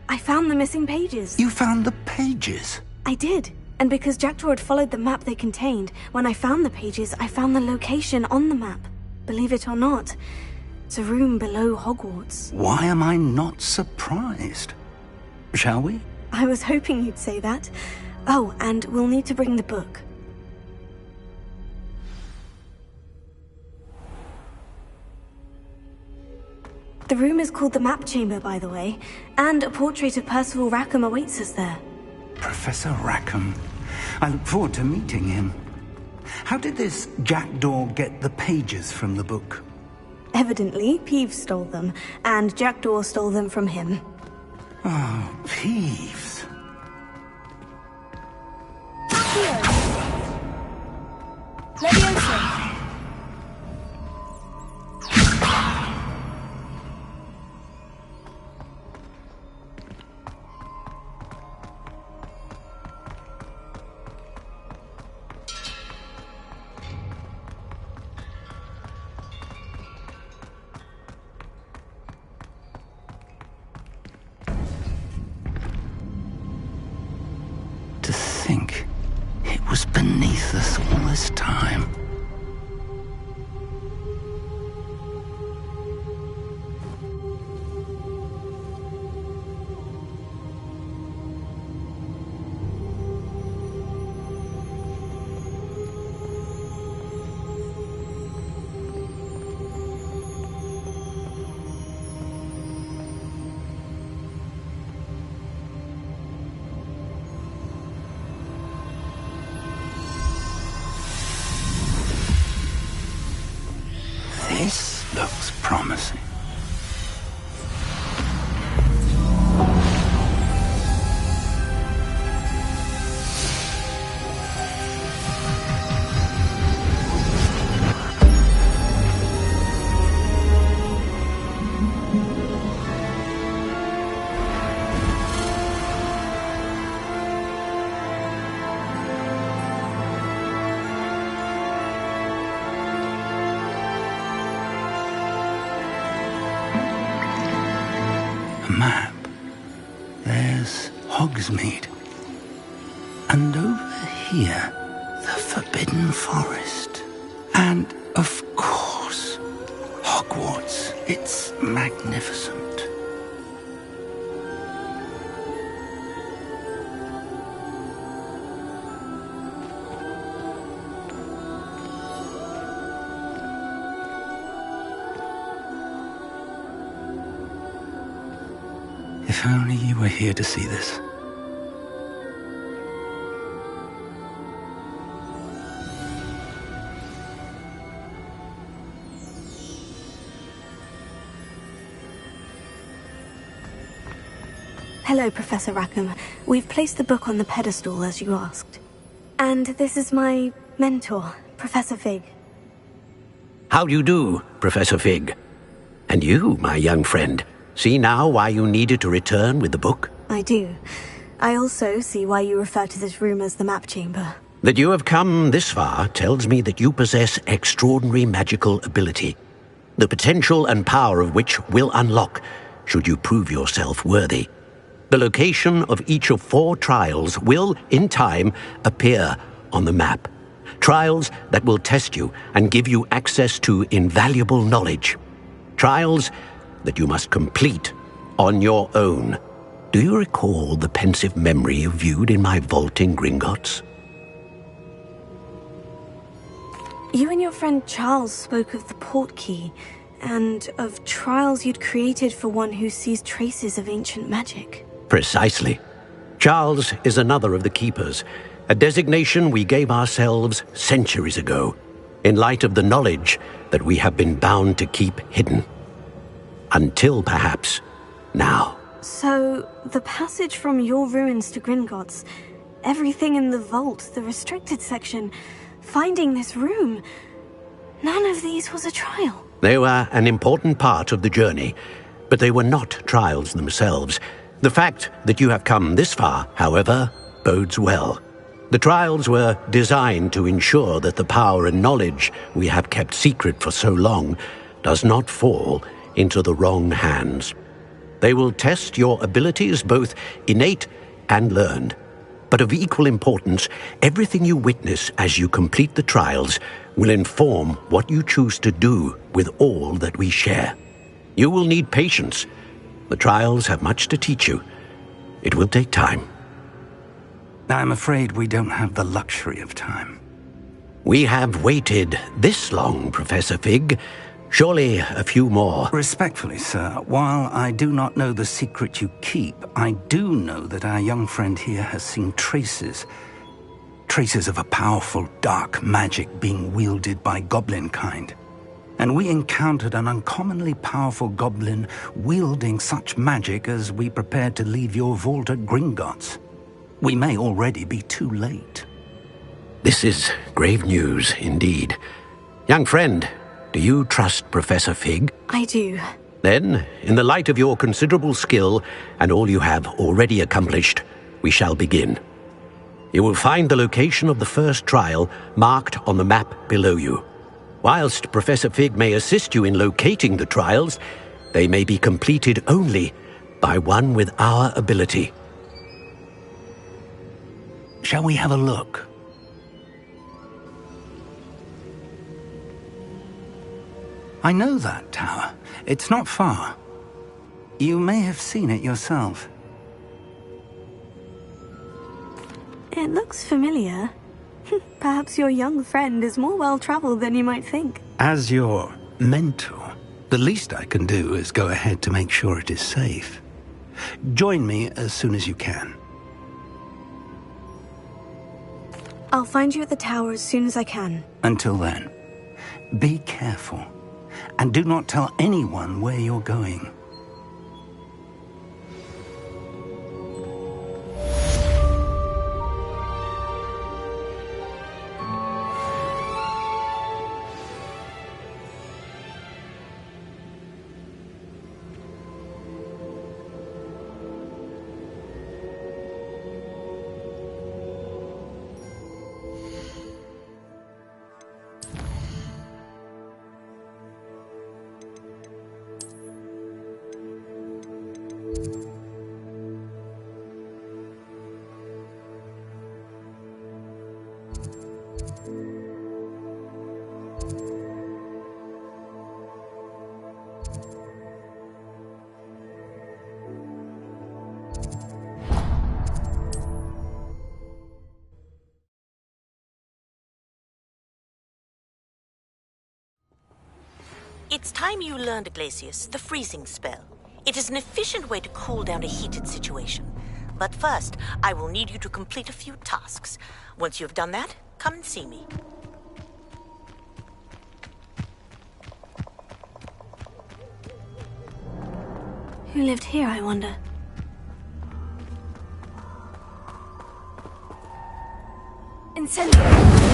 I found the missing pages. You found the pages? I did. And because Jackdaw had followed the map they contained, when I found the pages, I found the location on the map. Believe it or not, it's a room below Hogwarts. Why am I not surprised? Shall we? I was hoping you'd say that. Oh, and we'll need to bring the book. The room is called the Map Chamber, by the way, and a portrait of Percival Rackham awaits us there. Professor Rackham. I look forward to meeting him. How did this Jackdaw get the pages from the book? Evidently, Peeves stole them, and Jackdaw stole them from him. Oh, Peeves. Leviosa. To think it was beneath us all this time. This looks promising. Map. There's Hogsmeade. And over here, the Forbidden Forest. And, of course, Hogwarts. Hogwarts. It's magnificent. If only you were here to see this. Hello, Professor Rackham. We've placed the book on the pedestal as you asked. And this is my mentor, Professor Fig. How do you do, Professor Fig? And you, my young friend, see now why you needed to return with the book? I do. I also see why you refer to this room as the map chamber. That you have come this far tells me that you possess extraordinary magical ability, the potential and power of which will unlock should you prove yourself worthy. The location of each of 4 trials will, in time, appear on the map. Trials that will test you and give you access to invaluable knowledge. Trials that you must complete on your own. Do you recall the pensive memory you viewed in my vault in Gringotts? You and your friend Charles spoke of the portkey, and of trials you'd created for one who sees traces of ancient magic. Precisely. Charles is another of the Keepers, a designation we gave ourselves centuries ago, in light of the knowledge that we have been bound to keep hidden. Until, perhaps, now. So, the passage from your ruins to Gringotts, everything in the vault, the restricted section, finding this room, none of these was a trial. They were an important part of the journey, but they were not trials themselves. The fact that you have come this far, however, bodes well. The trials were designed to ensure that the power and knowledge we have kept secret for so long does not fall into the wrong hands. They will test your abilities, both innate and learned. But of equal importance, everything you witness as you complete the trials will inform what you choose to do with all that we share. You will need patience. The trials have much to teach you. It will take time. I'm afraid we don't have the luxury of time. We have waited this long, Professor Fig. Surely a few more. Respectfully, sir, while I do not know the secret you keep, I do know that our young friend here has seen traces of a powerful dark magic being wielded by goblin kind. And we encountered an uncommonly powerful goblin wielding such magic as we prepared to leave your vault at Gringotts. We may already be too late. This is grave news indeed. Young friend, do you trust Professor Fig? I do. Then, in the light of your considerable skill and all you have already accomplished, we shall begin. You will find the location of the first trial marked on the map below you. Whilst Professor Fig may assist you in locating the trials, they may be completed only by one with our ability. Shall we have a look? I know that tower. It's not far. You may have seen it yourself. It looks familiar. Perhaps your young friend is more well-traveled than you might think. As your mentor, the least I can do is go ahead to make sure it is safe. Join me as soon as you can. I'll find you at the tower as soon as I can. Until then, be careful. And do not tell anyone where you're going. It's time you learned, Iglesias, the freezing spell. It is an efficient way to cool down a heated situation. But first, I will need you to complete a few tasks. Once you have done that, come and see me. Who lived here, I wonder? Incendio!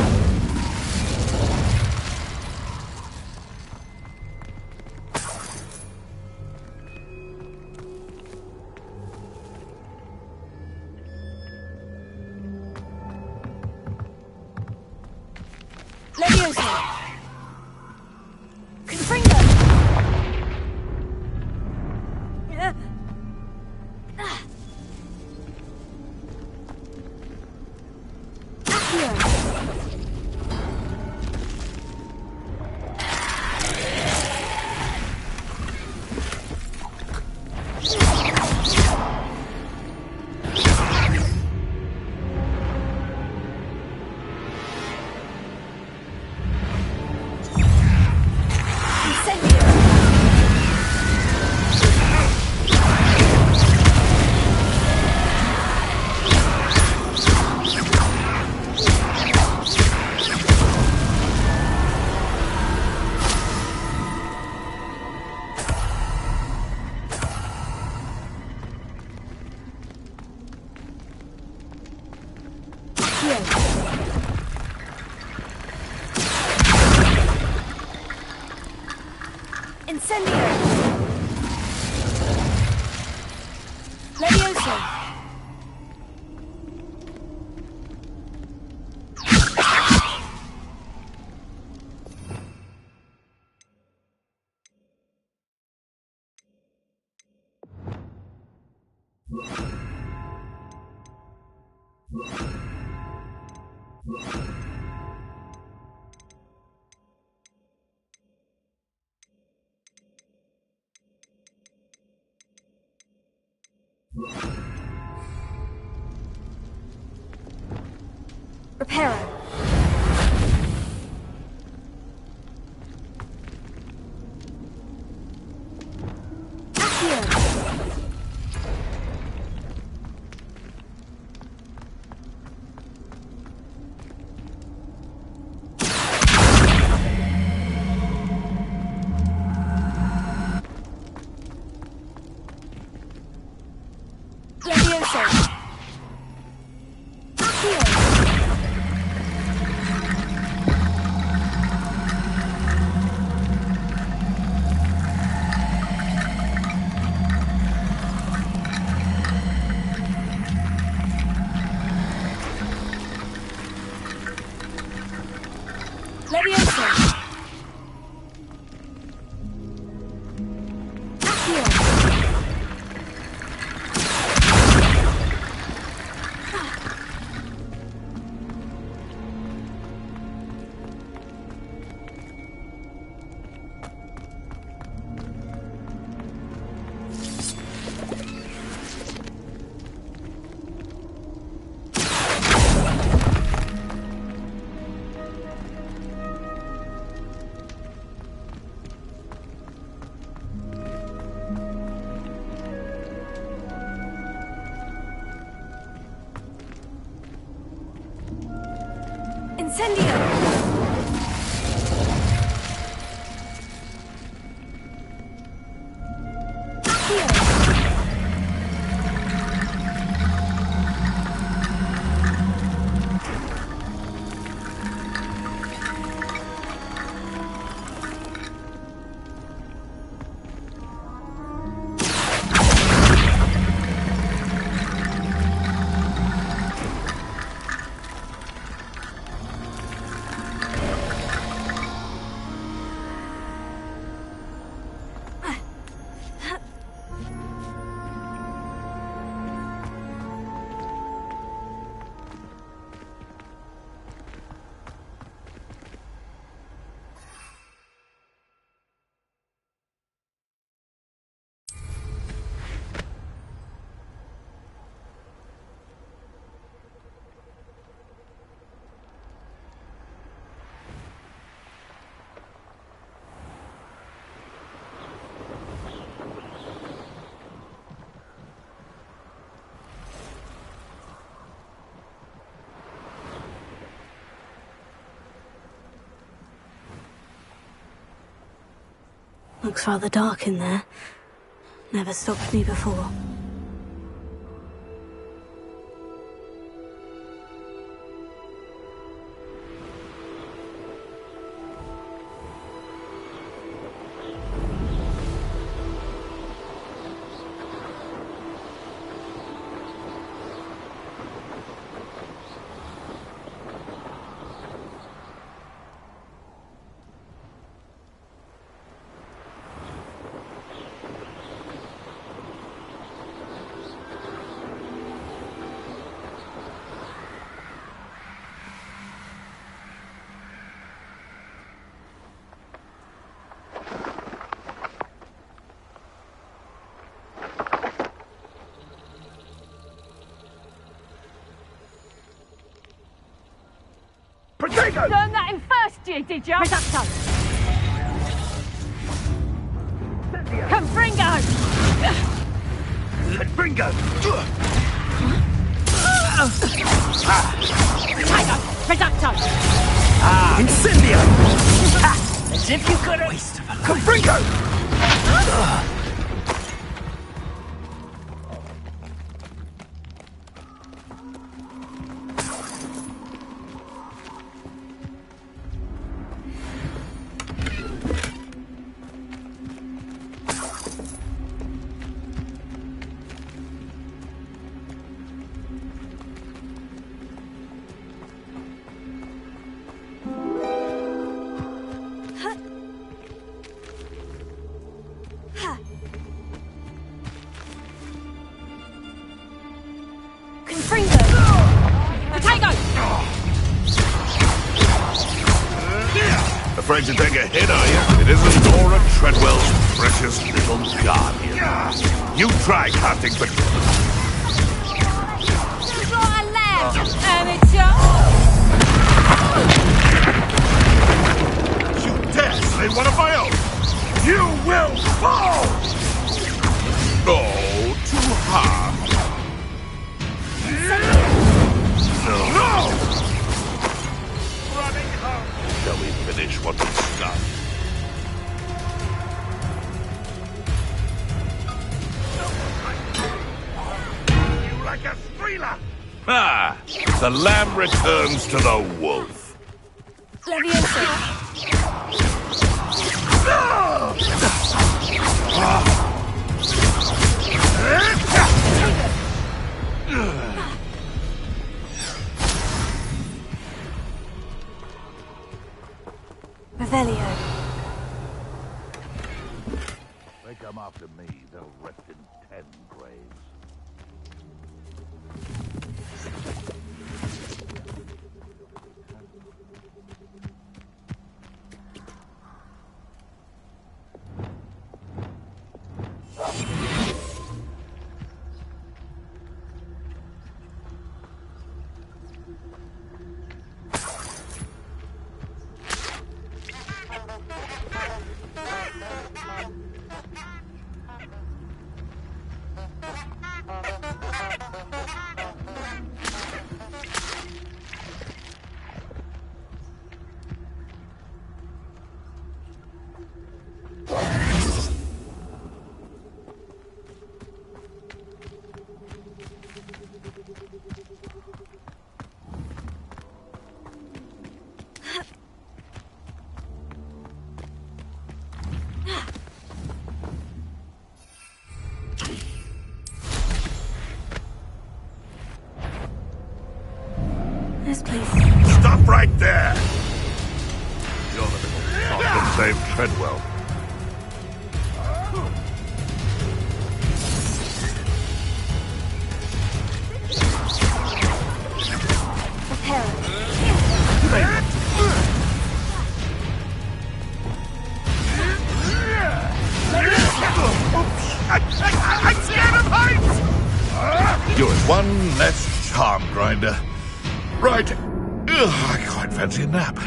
Leviosa! Confringo! Incendio! Leviosa! Reparo. Leviosa. Leviosa! Incendio! Looks rather dark in there. Never stopped me before. Potato! Learn that in first year, did you? Reducto! Confringo! Confringo! Reducto! Incendio! As if you could have... Waste of a life. Confringo! Afraid to take a hit, are you? It isn't Laura Treadwell's precious little guardian. You try casting for... Just like a lamb, amateur! You dare slay one of my own! You will fall! Oh, too hard. No! Running home! Shall we finish what we started? You like a streeler! Ah! The lamb returns to the wolf. Leviosa! Revelio. They come after me, they'll rest in 10 graves. This place. Stop right there! You're the little sod that saved Treadwell. I'm scared of heights! You're one less charm grinder. Right. Ugh, I quite fancy a nap.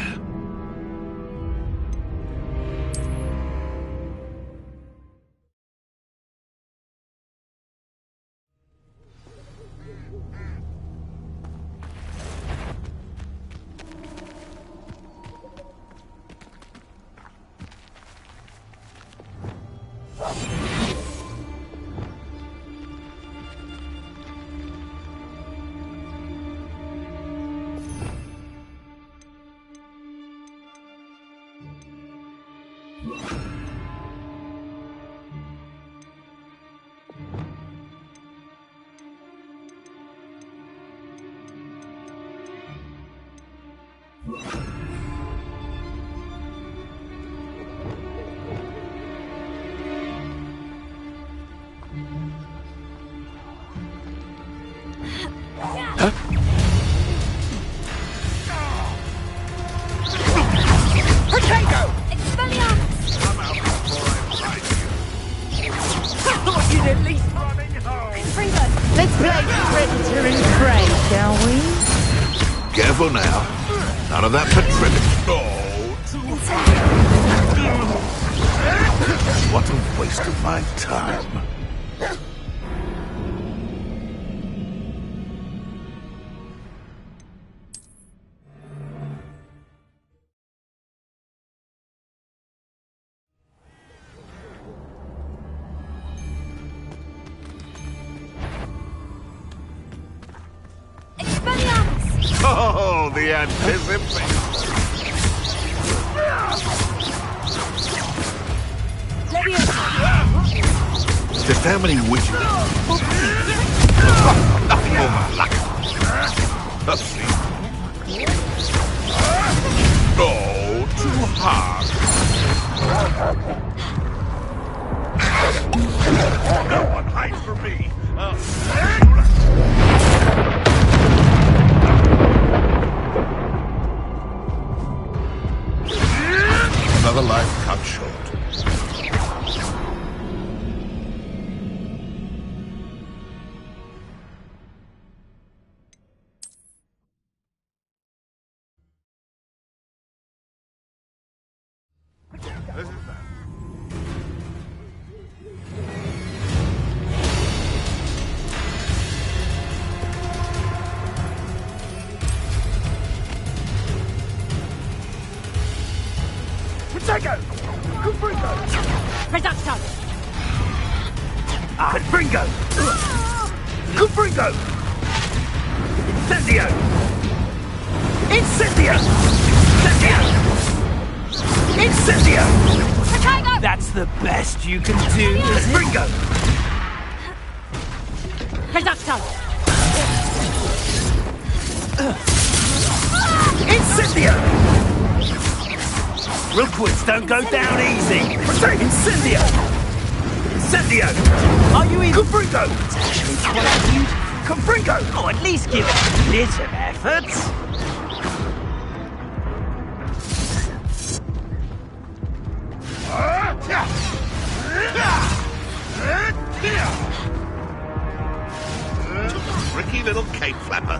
Potato! Expelliarmus! Come out before I find you. I thought you'd at least... Fringo! Let's play predator and prey, shall we? Careful now. None of that patrician. Oh, too what a waste of my time. Expelliarmus! Oh, the anticipation. Just how many witches? Nothing more than luck. Asleep. Oh, too hard. No one hides from me. Another life cut short. Potato! Confringo! Reducto! Confringo! Confringo! Incendio! Incendio! Incendio! Incendio! Potato! That's the best you can do, is it? Confringo! Reducto! Incendio! Rookwoods don't go down easy. Incendio! Incendio! Are you in? Confringo! It's actually quite cute. Confringo! Oh, at least give it a bit of effort. Tricky little cape flapper.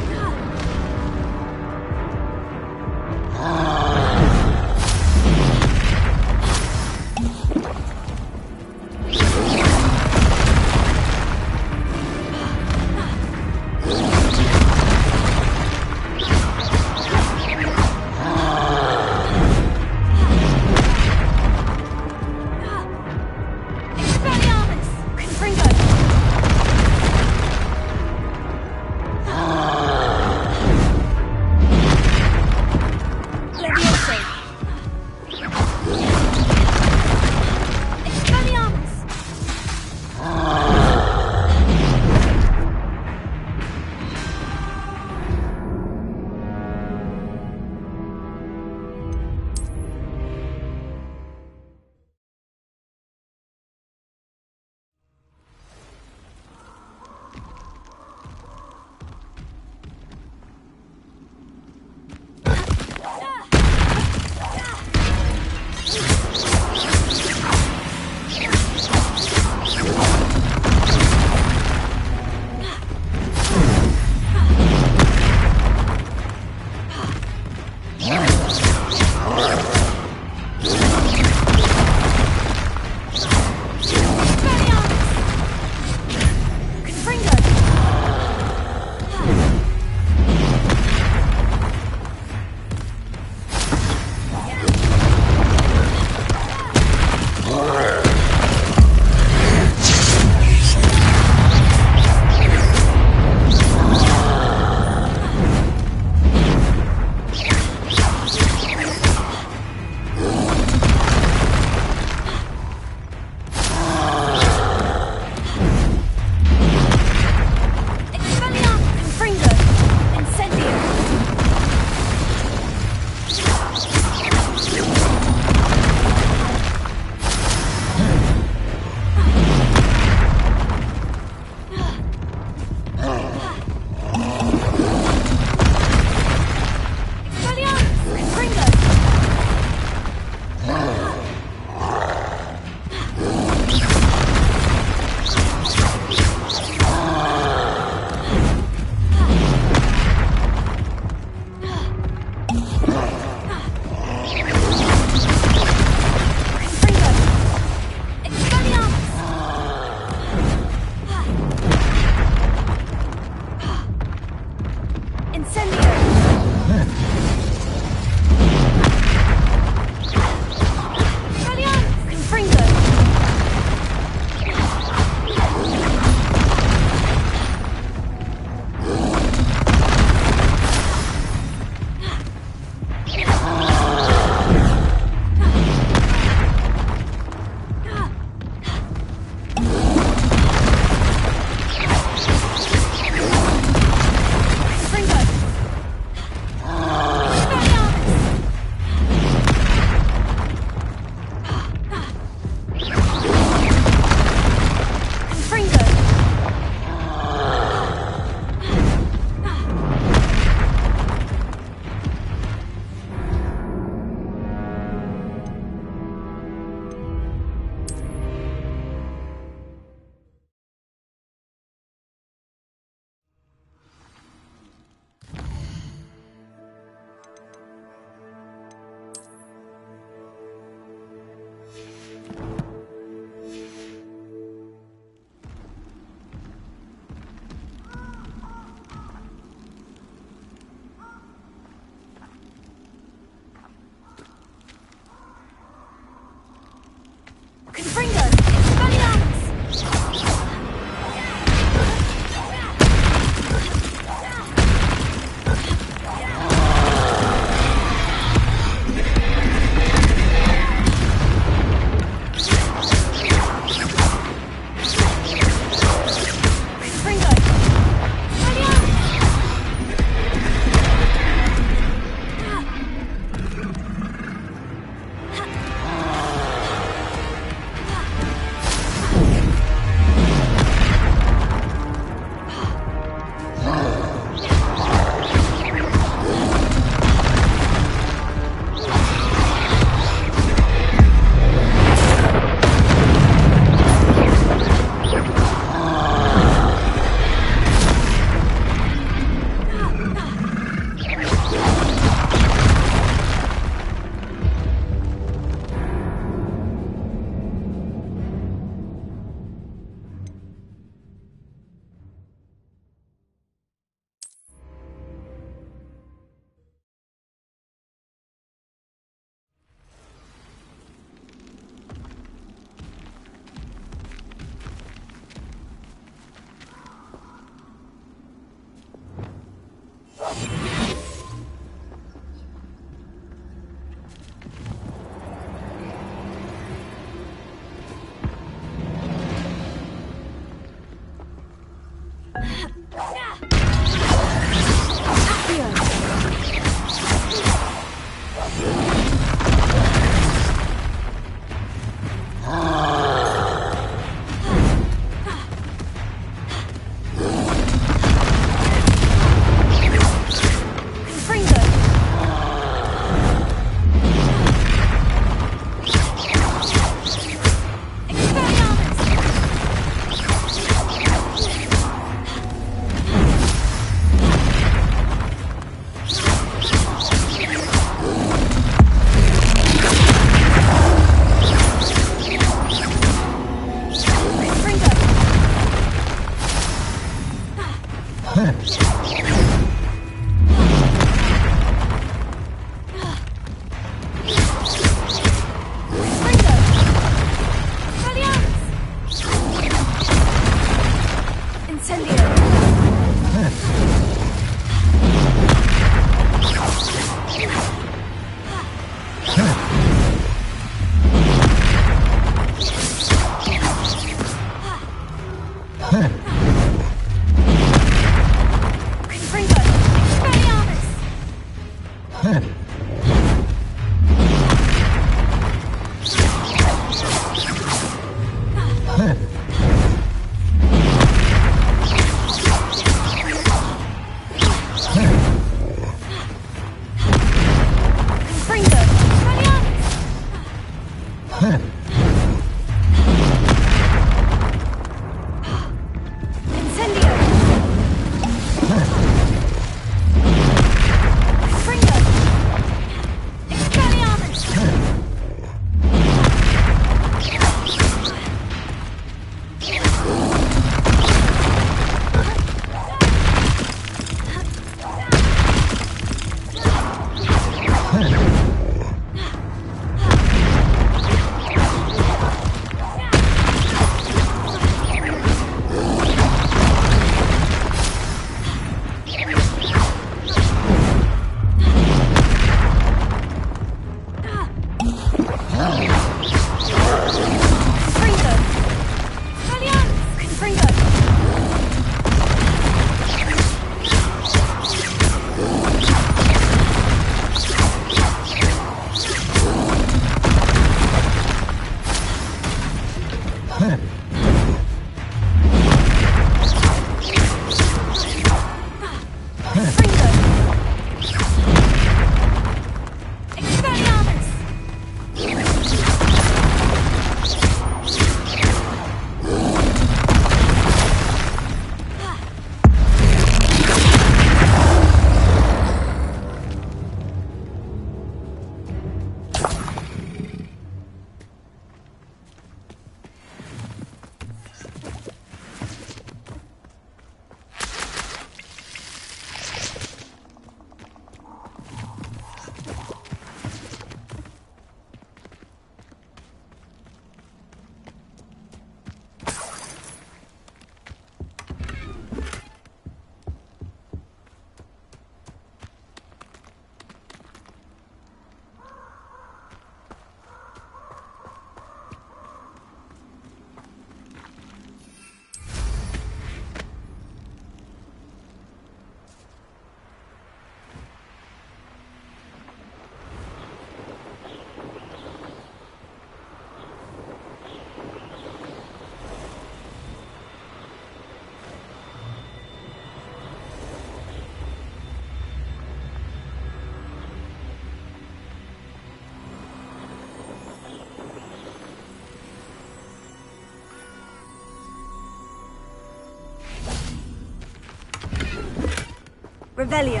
Revelio.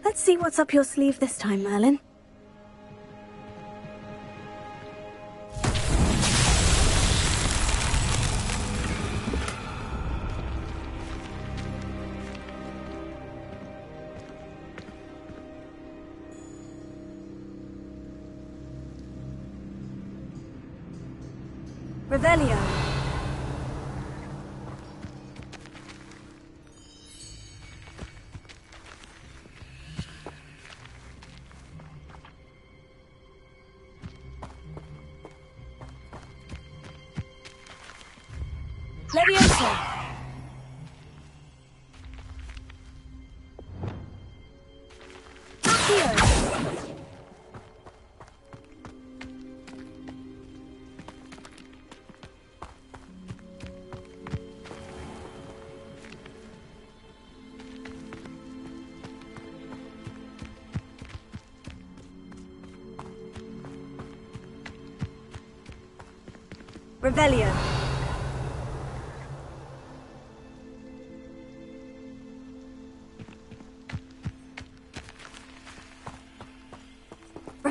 Let's see what's up your sleeve this time, Merlin. Revelio. Leviosa. Accio. Revelio.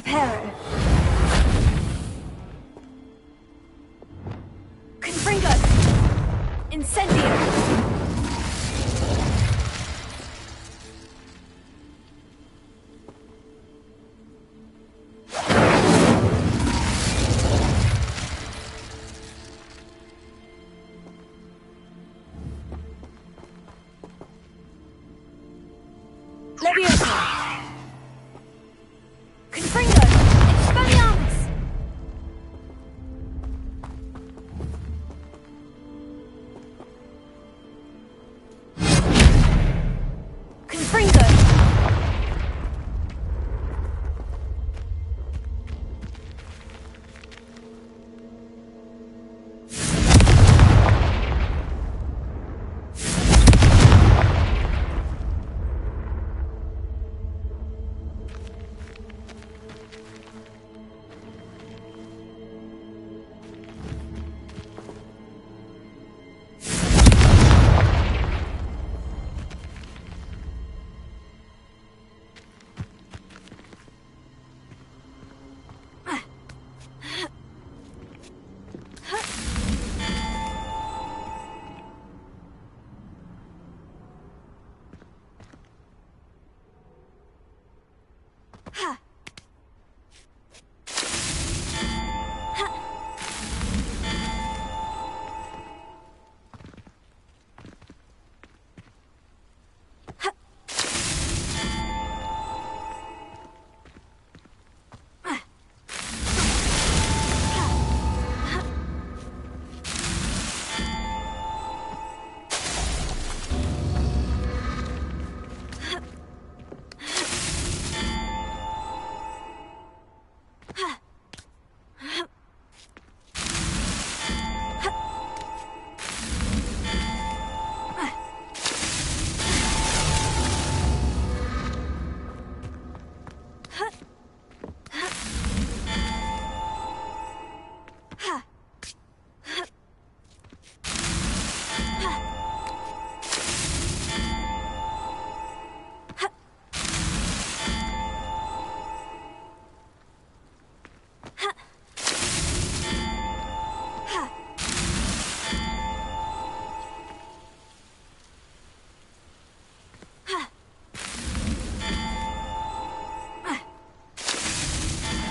Reparo. Confringo. Incendio. Leviosa! Confringo! Expelliarmus! Confringo!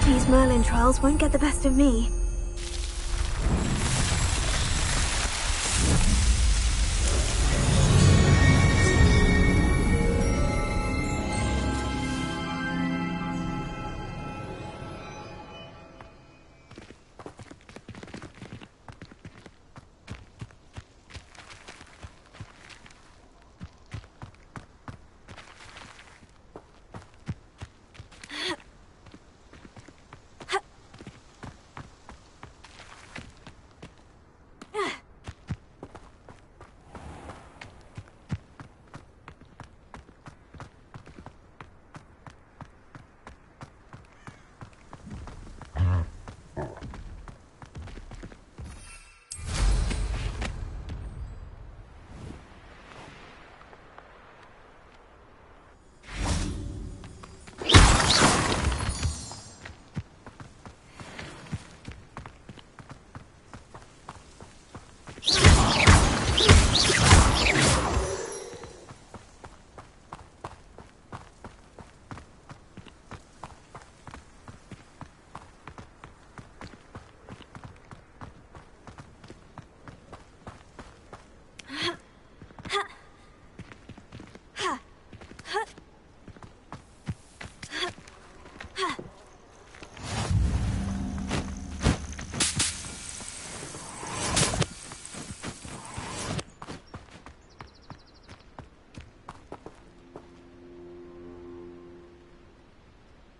These Merlin trials won't get the best of me.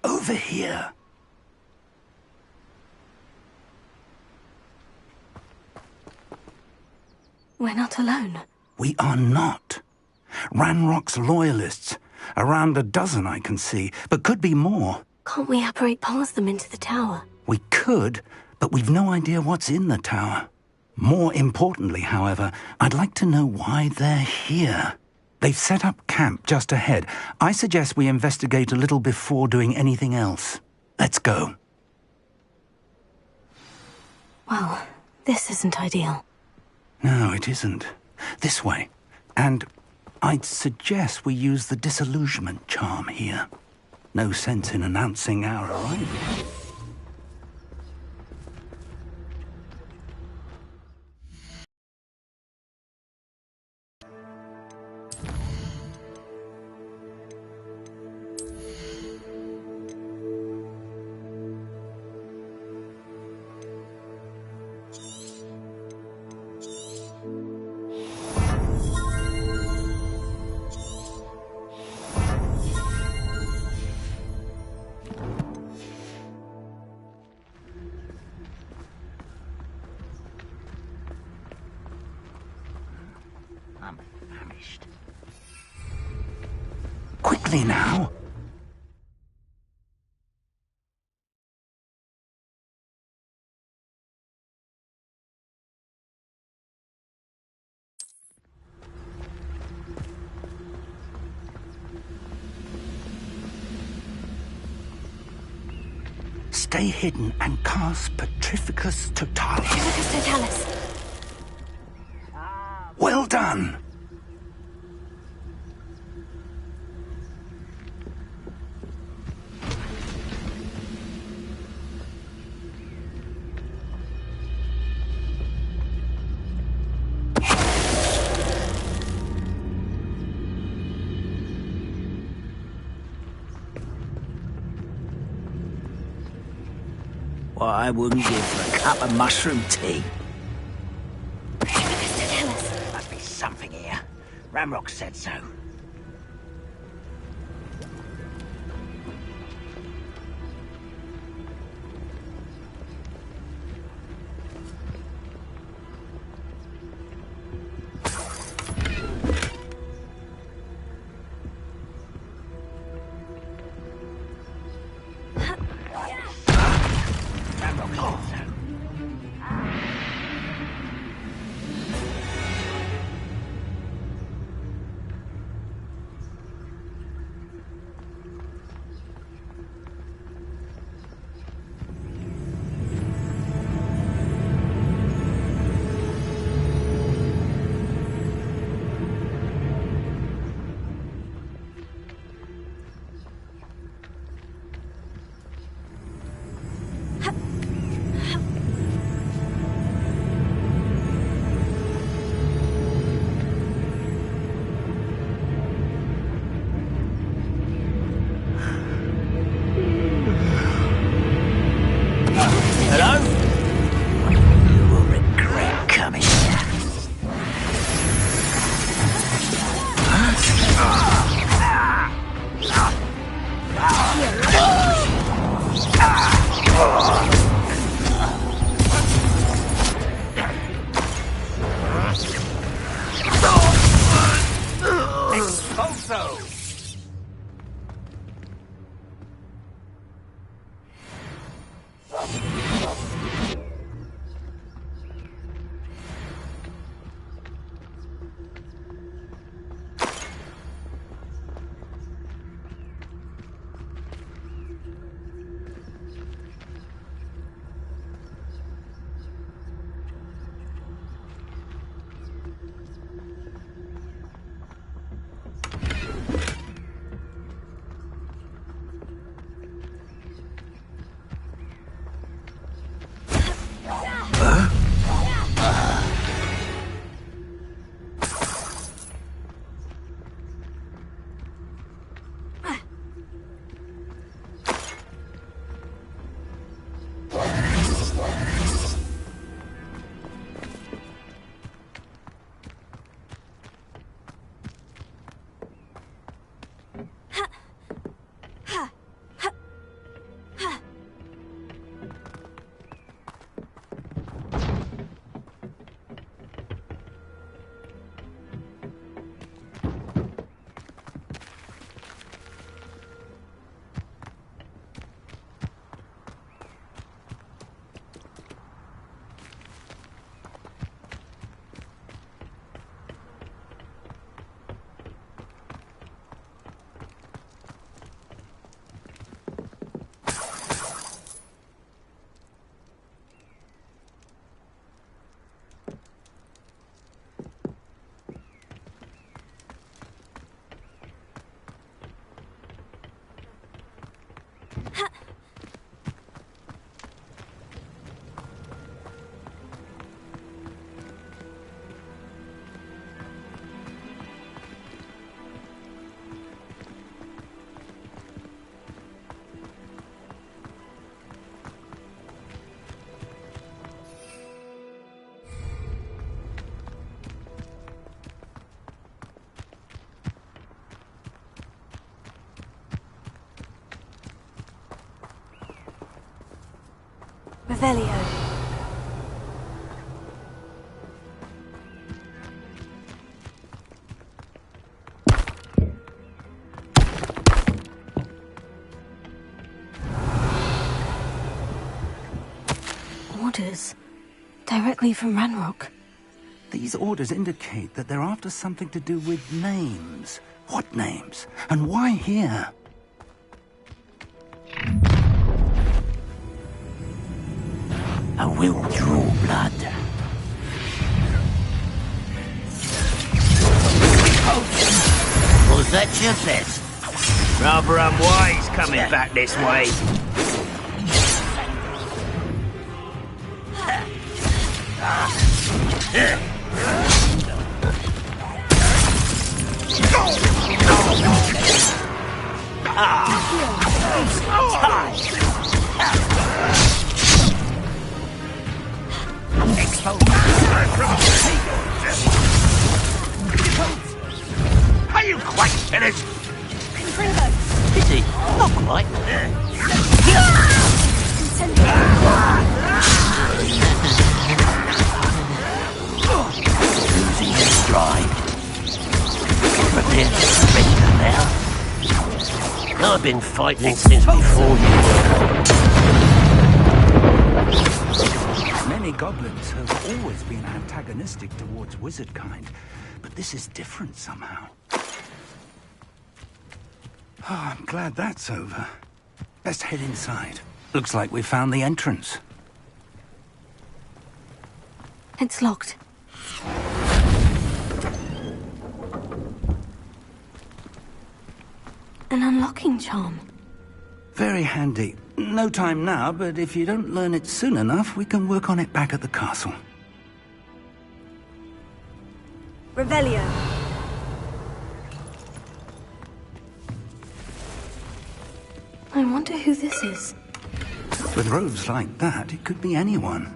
Over here. We're not alone. We are not. Ranrock's loyalists. Around a dozen I can see, but could be more. Can't we apparate past them into the tower? We could, but we've no idea what's in the tower. More importantly, however, I'd like to know why they're here. They've set up camp just ahead. I suggest we investigate a little before doing anything else. Let's go. Well, this isn't ideal. No, it isn't. This way. And I'd suggest we use the disillusionment charm here. No sense in announcing our arrival. I'm famished. Quickly now. Stay hidden and cast Petrificus Totalis. Petrificus Totalis. Well done. What I wouldn't give for a cup of mushroom tea. Must be something here. Ramrock said so. Revelio. Orders. Directly from Ranrock. These orders indicate that they're after something to do with names. What names? And why here? I will draw blood. Was that your best? Rather unwise coming back this way. Are you quite finished? Is he? Not quite. Losing his stride. Prepare to surrender now. I've been fighting since before you. Many goblins have always been antagonistic towards wizard kind, but this is different somehow. Oh, I'm glad that's over. Best head inside. Looks like we found the entrance. It's locked. An unlocking charm. Very handy. No time now, but if you don't learn it soon enough, we can work on it back at the castle. Revelio. I wonder who this is. With robes like that, it could be anyone.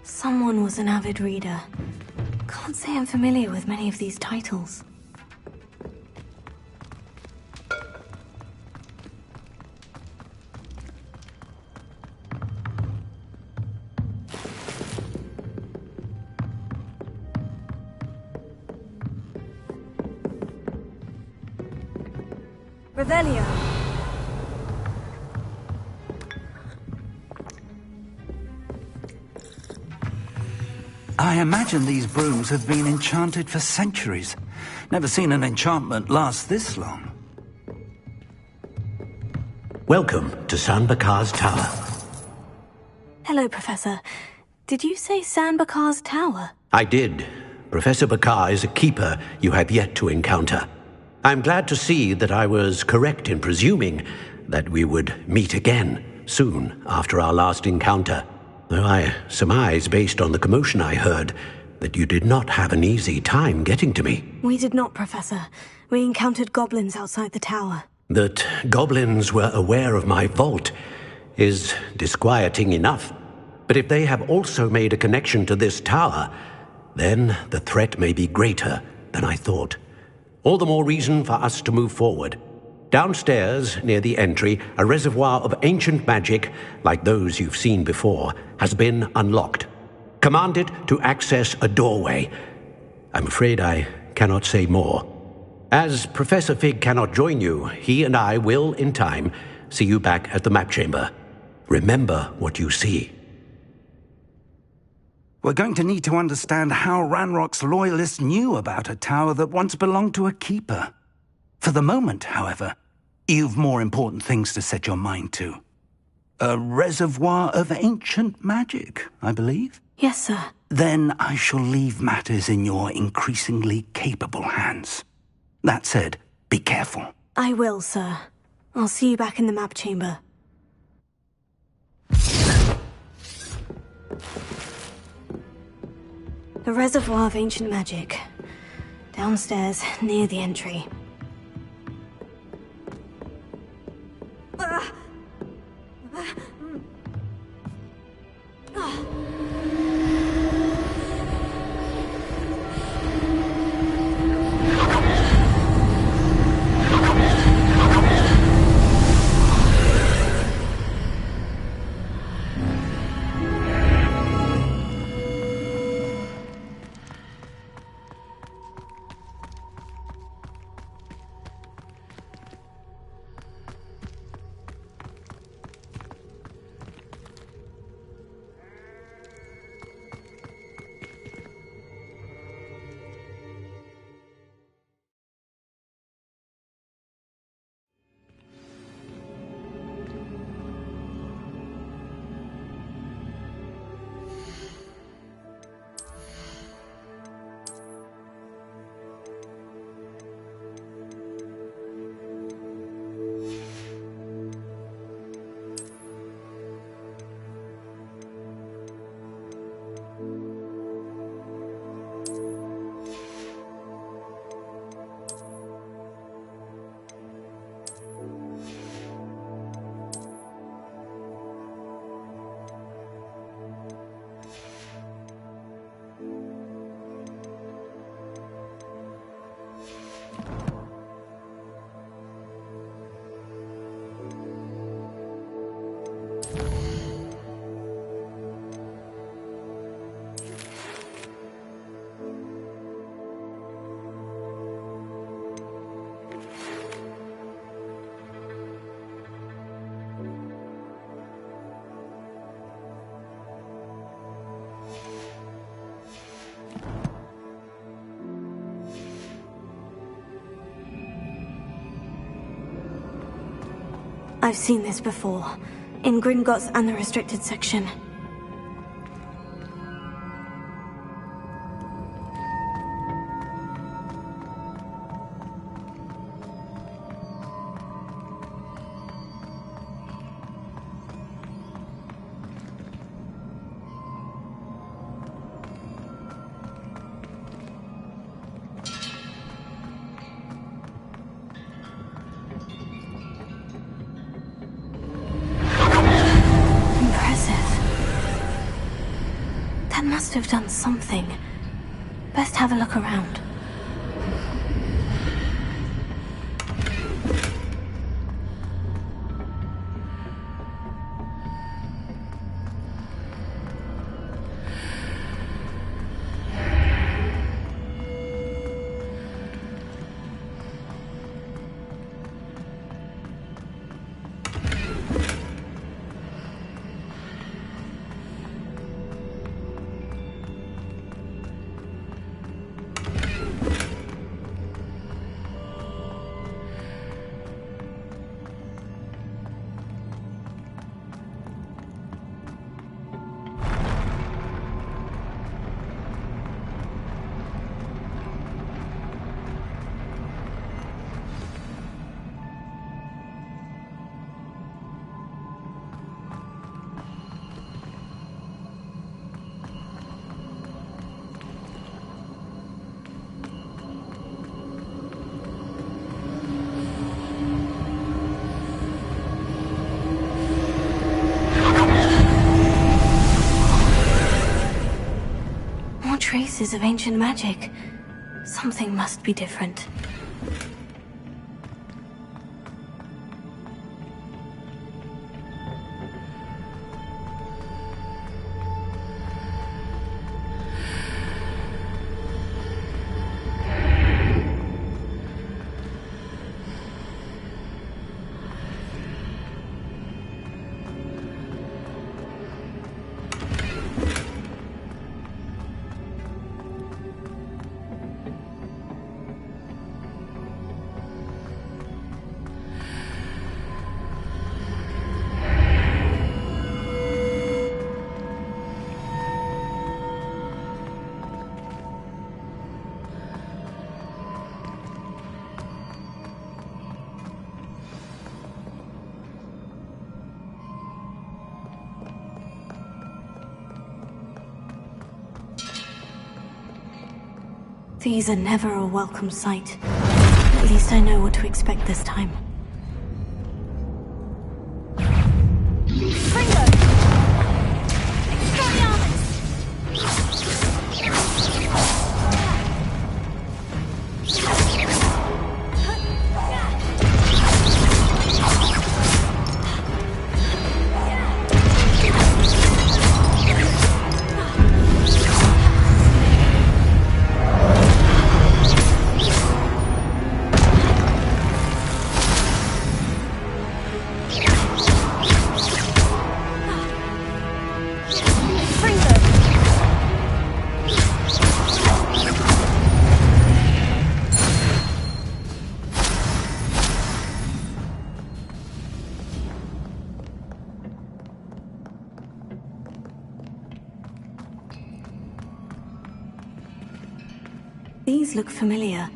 Someone was an avid reader. Can't say I'm familiar with many of these titles. Revelio. I imagine these brooms have been enchanted for centuries. Never seen an enchantment last this long. Welcome to San Bakar's Tower. Hello, Professor. Did you say San Bakar's Tower? I did. Professor Bakar is a keeper you have yet to encounter. I'm glad to see that I was correct in presuming that we would meet again soon after our last encounter. Though I surmise, based on the commotion I heard, that you did not have an easy time getting to me. We did not, Professor. We encountered goblins outside the tower. That goblins were aware of my vault is disquieting enough. But if they have also made a connection to this tower, then the threat may be greater than I thought. All the more reason for us to move forward. Downstairs, near the entry, a reservoir of ancient magic, like those you've seen before, has been unlocked. Command it to access a doorway. I'm afraid I cannot say more. As Professor Fig cannot join you, he and I will, in time, see you back at the map chamber. Remember what you see. We're going to need to understand how Ranrock's loyalists knew about a tower that once belonged to a keeper. For the moment, however, you've more important things to set your mind to. A reservoir of ancient magic, I believe? Yes, sir. Then I shall leave matters in your increasingly capable hands. That said, be careful. I will, sir. I'll see you back in the map chamber. A reservoir of ancient magic. Downstairs, near the entry. I've seen this before. In Gringotts and the restricted section. Must have done something. Best have a look around. Traces of ancient magic. Something must be different. These are never a welcome sight. At least I know what to expect this time. These look familiar.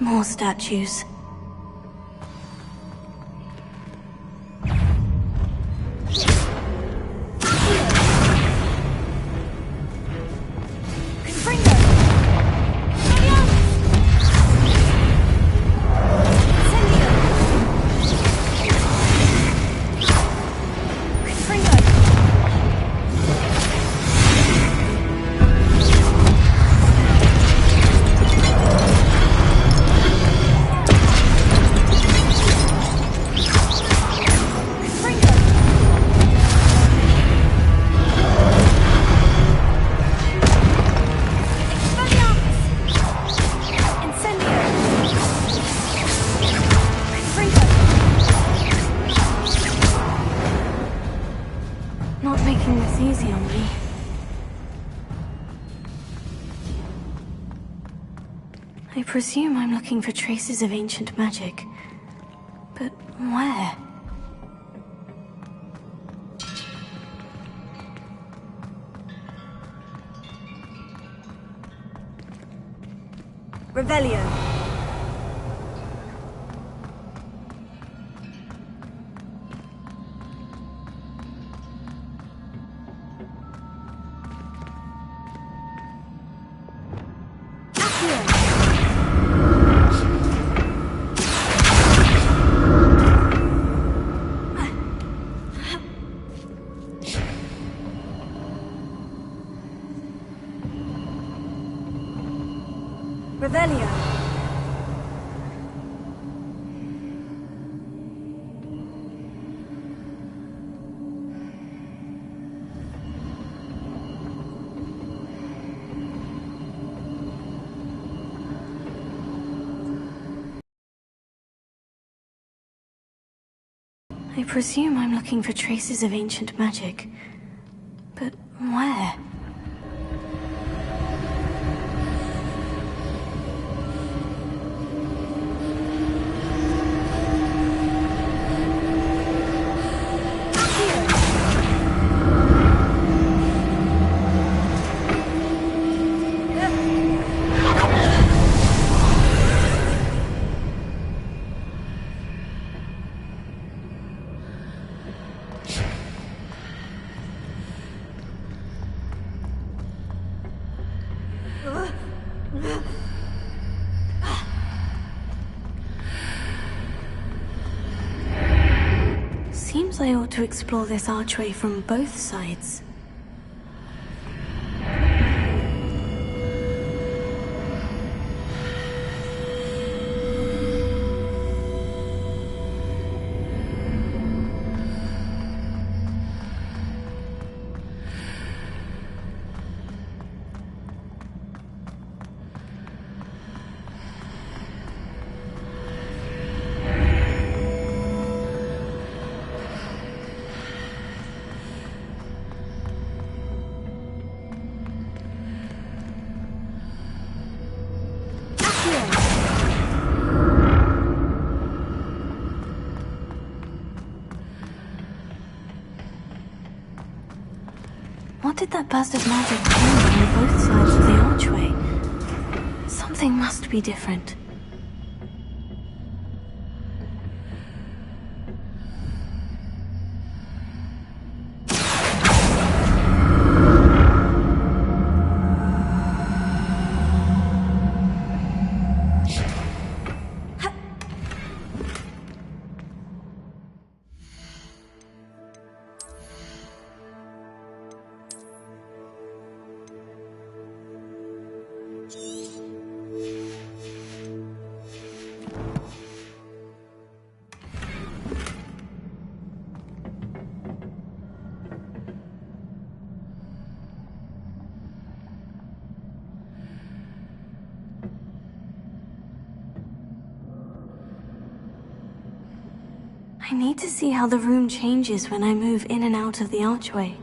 More statues. Not making this easy on me. I presume I'm looking for traces of ancient magic. But where? Revelio. Revelio. I presume I'm looking for traces of ancient magic. But where? Seems I ought to explore this archway from both sides. What did that burst of magic do on both sides of the archway? Something must be different. I need to see how the room changes when I move in and out of the archway.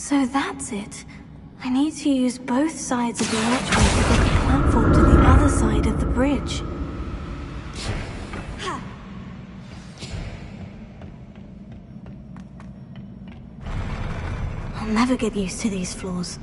So that's it. I need to use both sides of the archway to get the platform to the other side of the bridge. I'll never get used to these floors.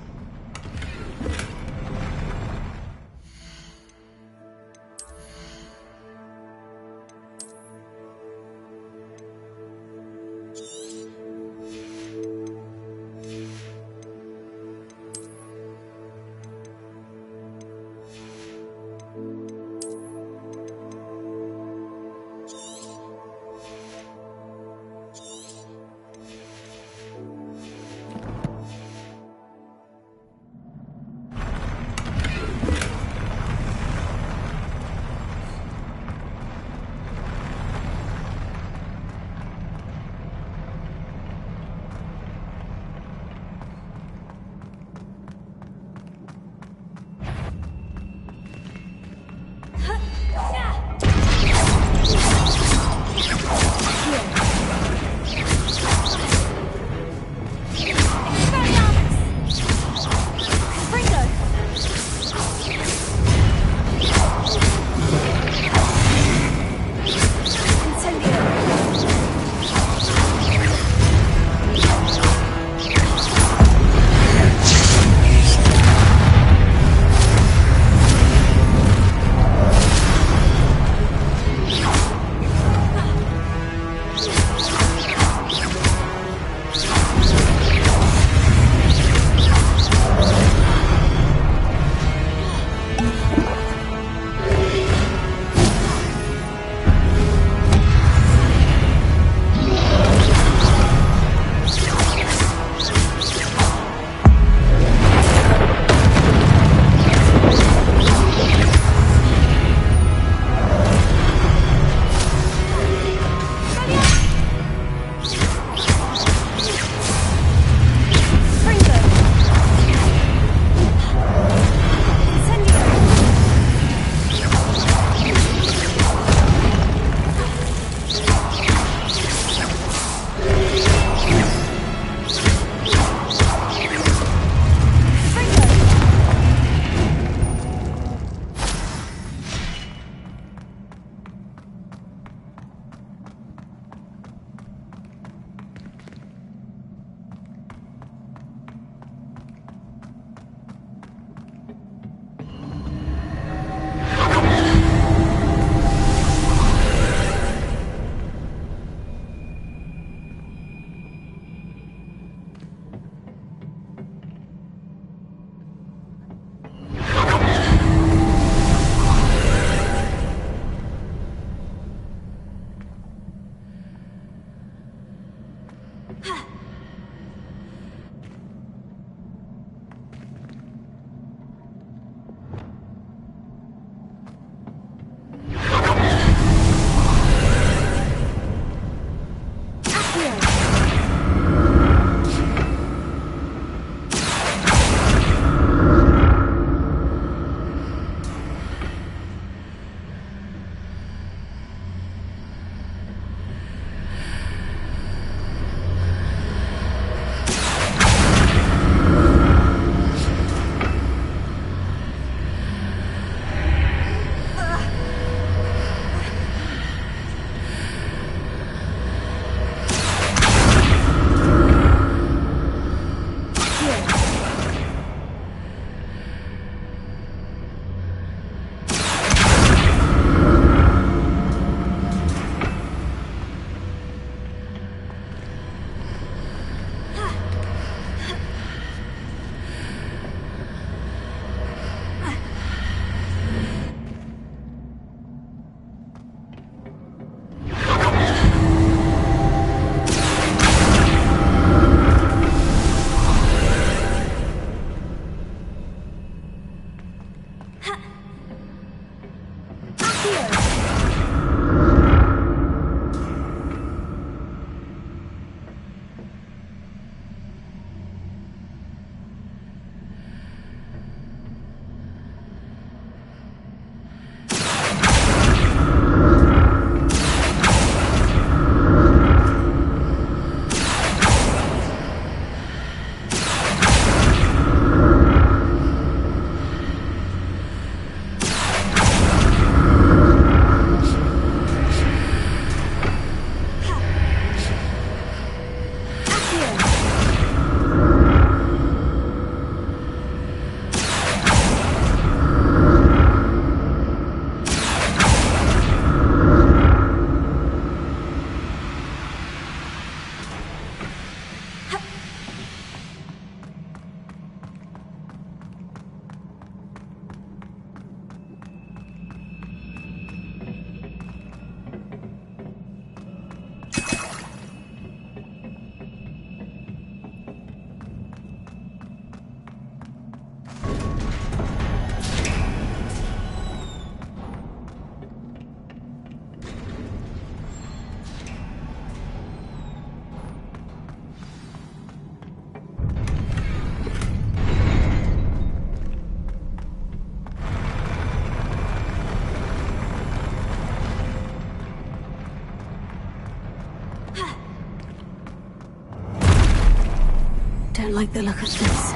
don't like the look of this.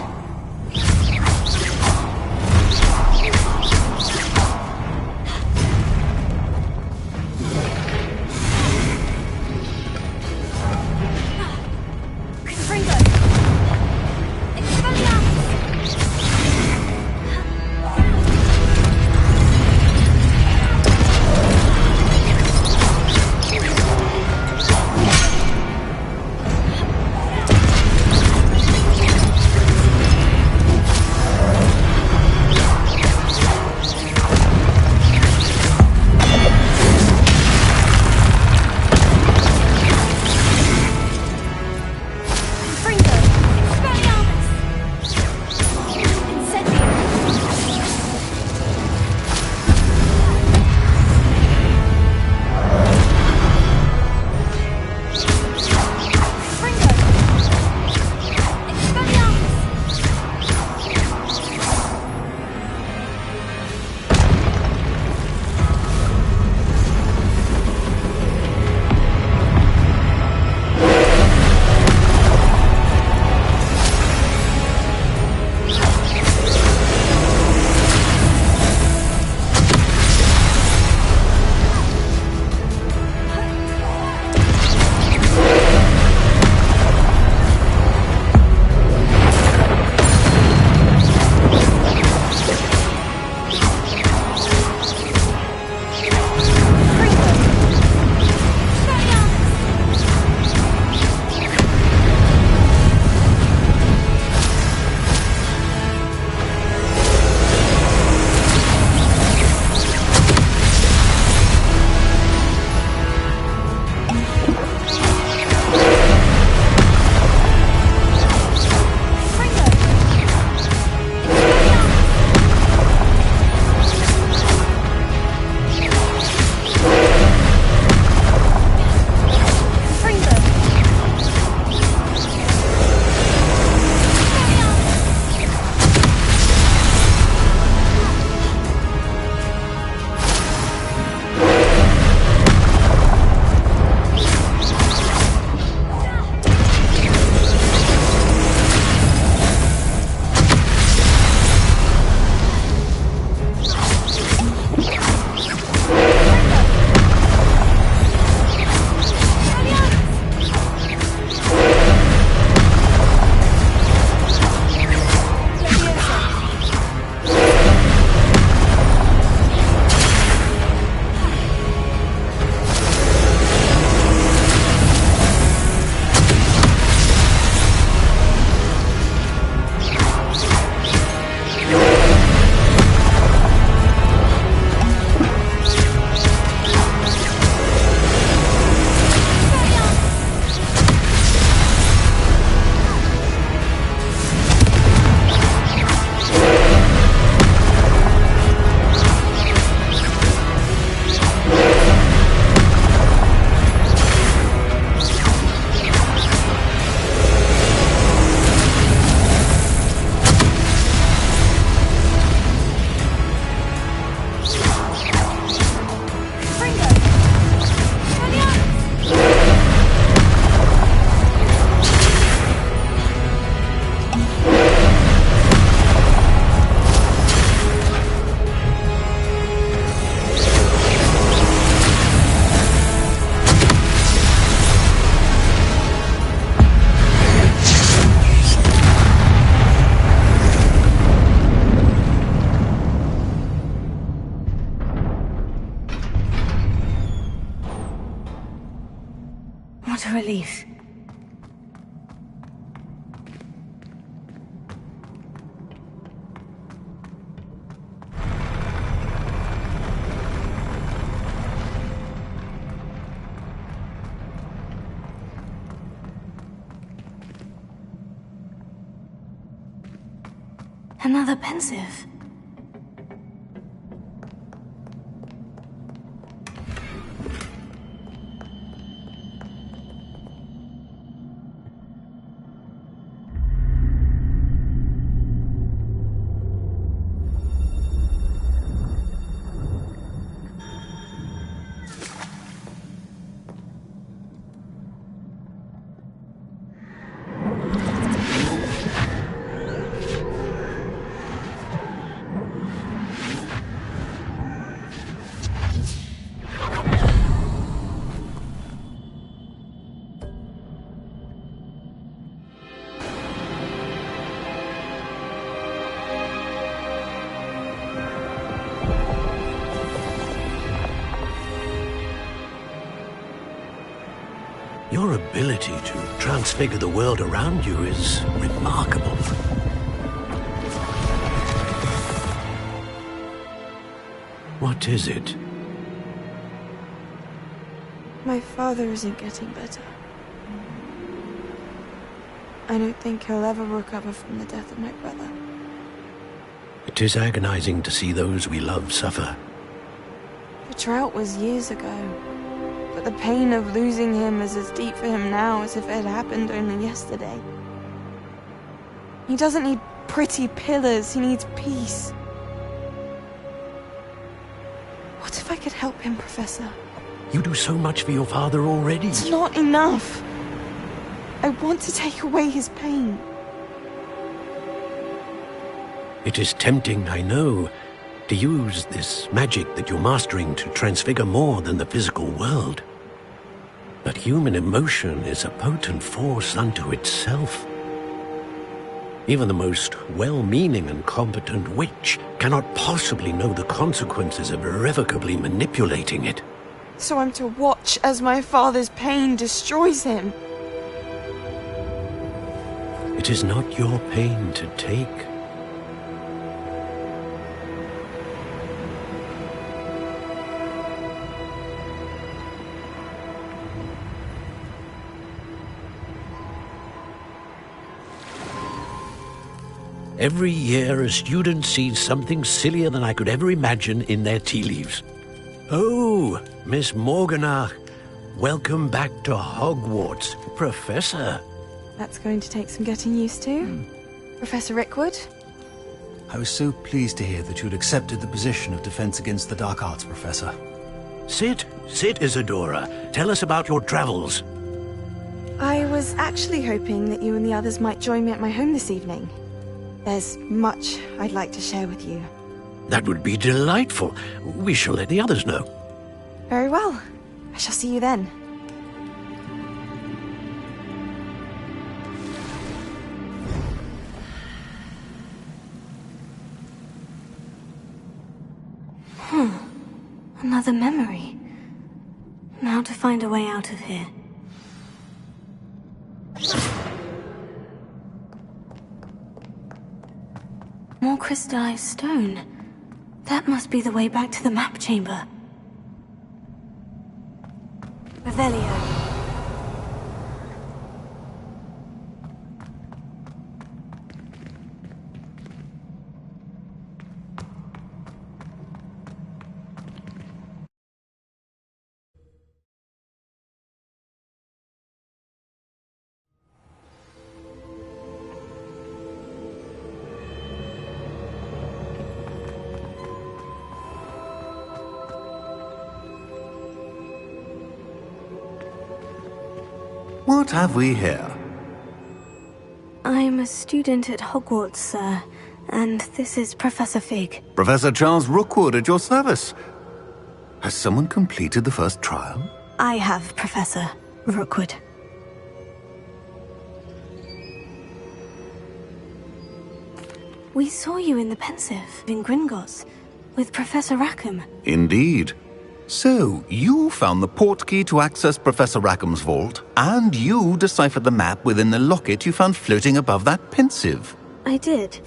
What a relief. Another pensive. Your ability to transfigure the world around you is remarkable. What is it? My father isn't getting better. I don't think he'll ever recover from the death of my brother. It is agonizing to see those we love suffer. The drought was years ago, but the pain of losing him is as deep for him now as if it had happened only yesterday. He doesn't need pretty pillars, he needs peace. What if I could help him, Professor? You do so much for your father already. It's not enough. I want to take away his pain. It is tempting, I know, to use this magic that you're mastering to transfigure more than the physical world. But human emotion is a potent force unto itself. Even the most well-meaning and competent witch cannot possibly know the consequences of irrevocably manipulating it. So I'm to watch as my father's pain destroys him. It is not your pain to take. Every year, a student sees something sillier than I could ever imagine in their tea leaves. Oh, Miss Morganach, welcome back to Hogwarts, Professor. That's going to take some getting used to. Professor Rickwood? I was so pleased to hear that you had accepted the position of Defense Against the Dark Arts, Professor. Sit, Isadora. Tell us about your travels. I was actually hoping that you and the others might join me at my home this evening. There's much I'd like to share with you. That would be delightful. We shall let the others know. Very well. I shall see you then. Another memory. Now to find a way out of here. More crystallized stone. That must be the way back to the map chamber. Revelio. What have we here? I'm a student at Hogwarts, sir, and this is Professor Fig. Professor Charles Rookwood at your service. Has someone completed the first trial? I have, Professor Rookwood. We saw you in the Pensive in Gringotts with Professor Rackham. Indeed. So, you found the portkey to access Professor Rackham's vault, and you deciphered the map within the locket you found floating above that Pensive. I did.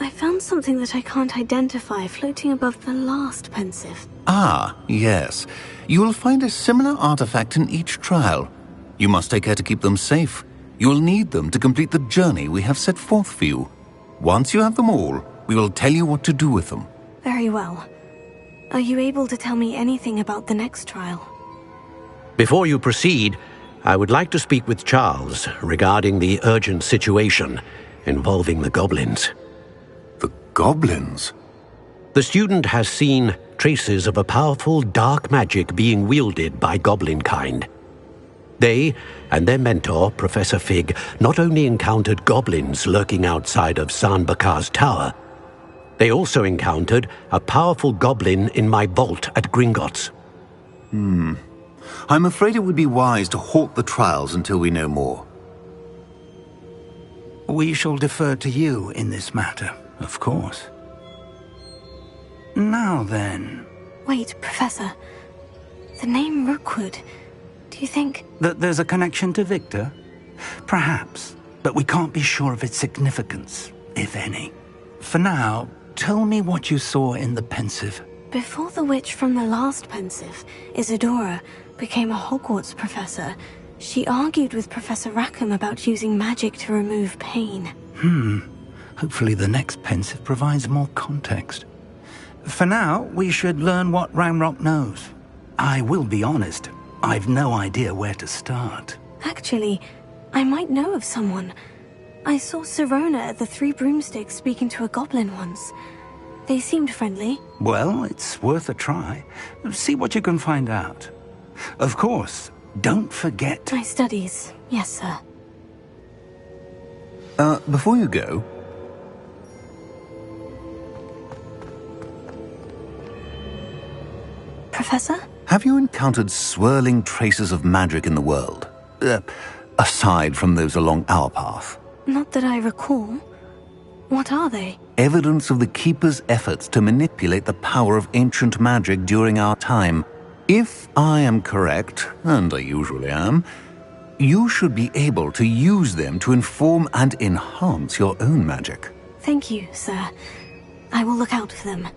I found something that I can't identify floating above the last Pensive. Ah, yes. You will find a similar artifact in each trial. You must take care to keep them safe. You will need them to complete the journey we have set forth for you. Once you have them all, we will tell you what to do with them. Very well. Are you able to tell me anything about the next trial? Before you proceed, I would like to speak with Charles regarding the urgent situation involving the goblins. The goblins? The student has seen traces of a powerful dark magic being wielded by goblin kind. They and their mentor, Professor Fig, not only encountered goblins lurking outside of San Bakar's tower, they also encountered a powerful goblin in my vault at Gringotts. I'm afraid it would be wise to halt the trials until we know more. We shall defer to you in this matter, of course. Now then... Wait, Professor. The name Rookwood. Do you think? That there's a connection to Victor? Perhaps, but we can't be sure of its significance, if any. For now, tell me what you saw in the pensive. Before the witch from the last pensive, Isadora, became a Hogwarts professor, she argued with Professor Rackham about using magic to remove pain. Hopefully the next pensive provides more context. For now, we should learn what Ranrock knows. I will be honest, I've no idea where to start. Actually, I might know of someone. I saw Sirona at the Three Broomsticks speaking to a goblin once. They seemed friendly. Well, it's worth a try. See what you can find out. Of course, don't forget... My studies, yes, sir. Before you go... Professor? Have you encountered swirling traces of magic in the world? Aside from those along our path? Not that I recall. What are they? Evidence of the Keeper's efforts to manipulate the power of ancient magic during our time. If I am correct, and I usually am, you should be able to use them to inform and enhance your own magic. Thank you, sir. I will look out for them.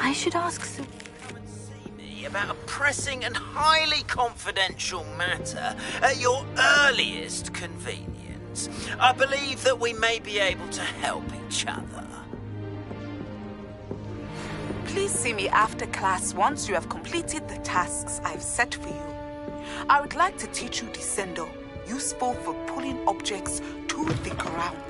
I should ask some... About a pressing and highly confidential matter at your earliest convenience. I believe that we may be able to help each other. Please see me after class once you have completed the tasks I've set for you. I would like to teach you Descendo, useful for pulling objects to the ground.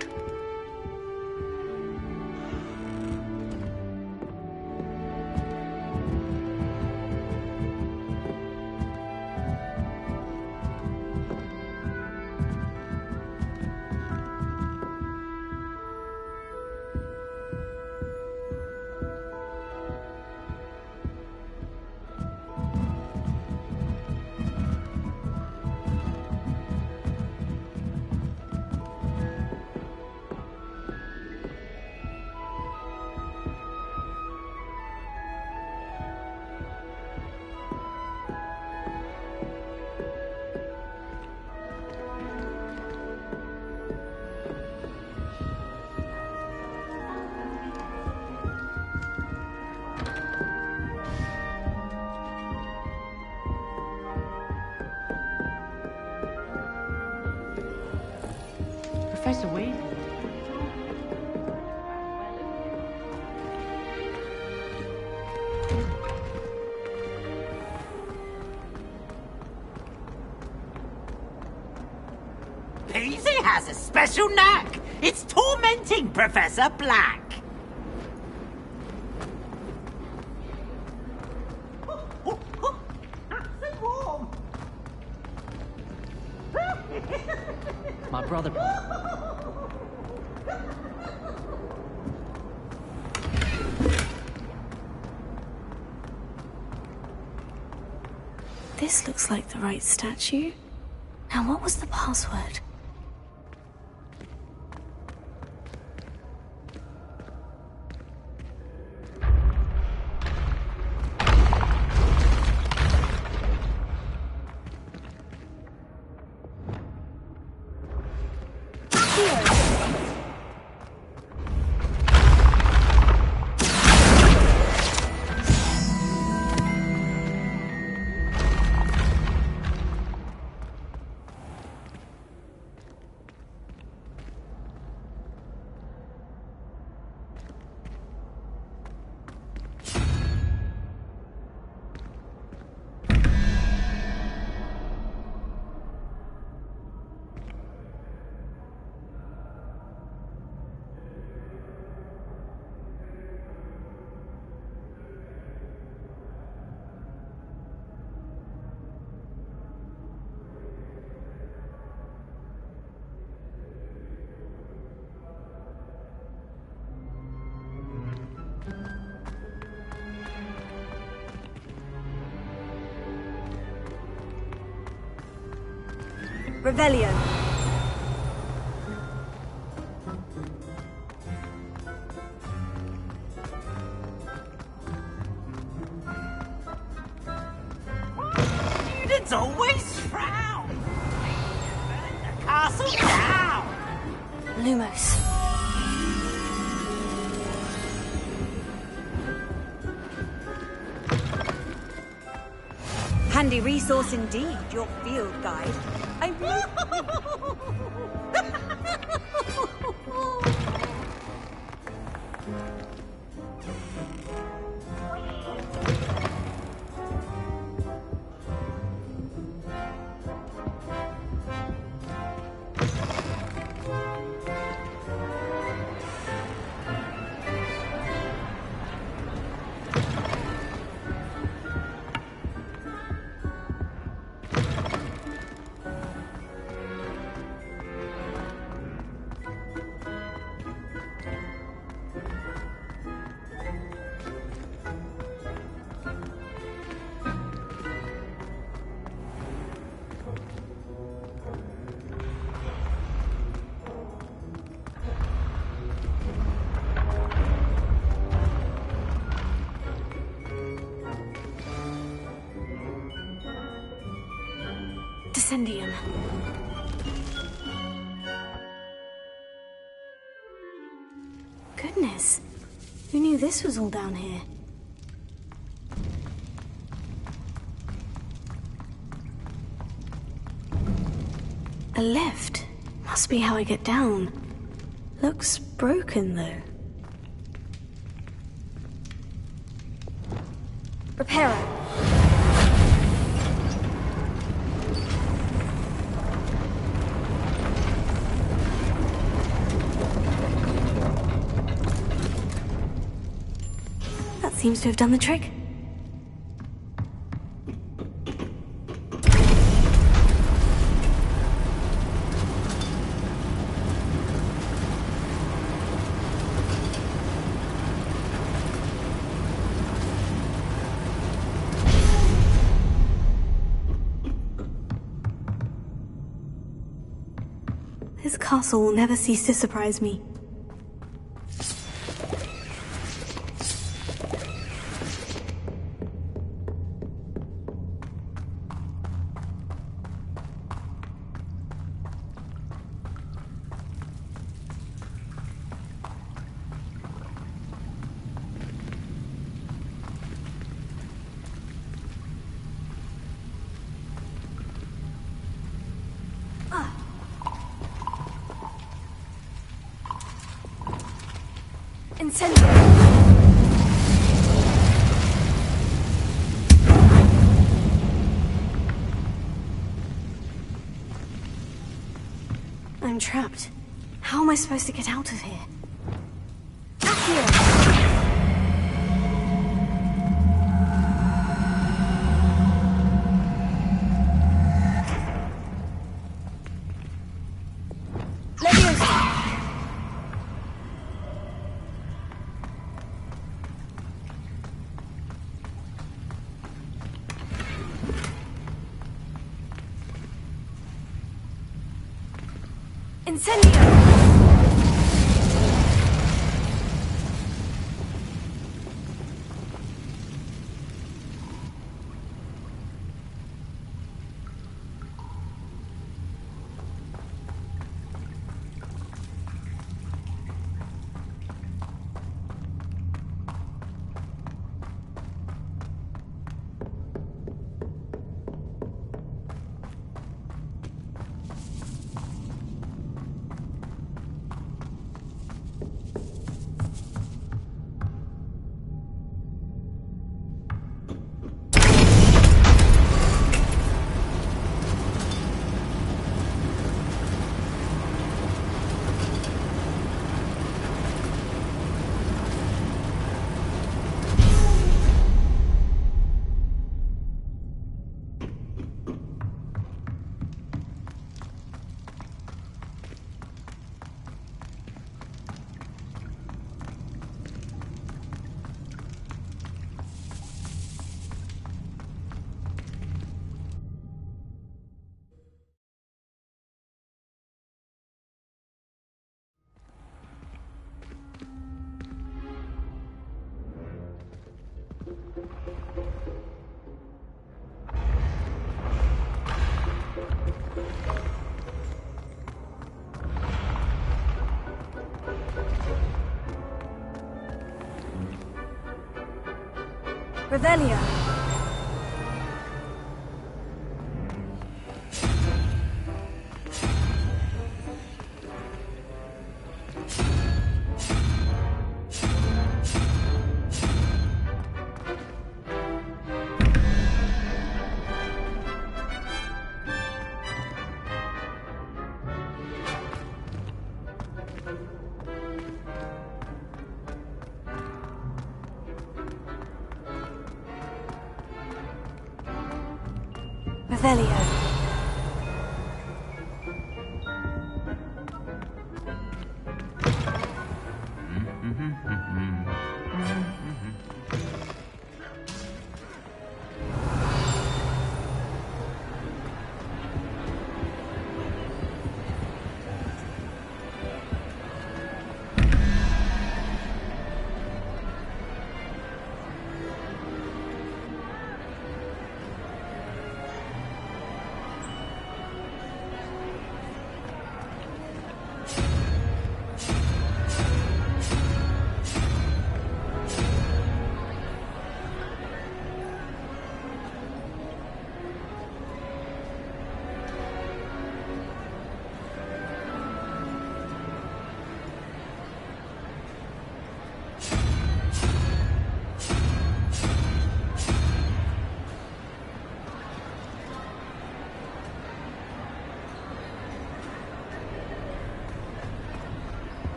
Professor Wade? Peasy has a special knack. It's tormenting Professor Black. My brother. This looks like the right statue. Now, what was the password? Revelio. Students always frown. Burn the castle down. Lumos. Handy resource indeed, your field guide. I Descendium. Goodness. Who knew this was all down here? A lift. Must be how I get down. Looks broken, though. Repairer. That seems to have done the trick. This castle will never cease to surprise me. Incendio! I'm trapped. How am I supposed to get out of here? Incendio! Revelio. Revelio.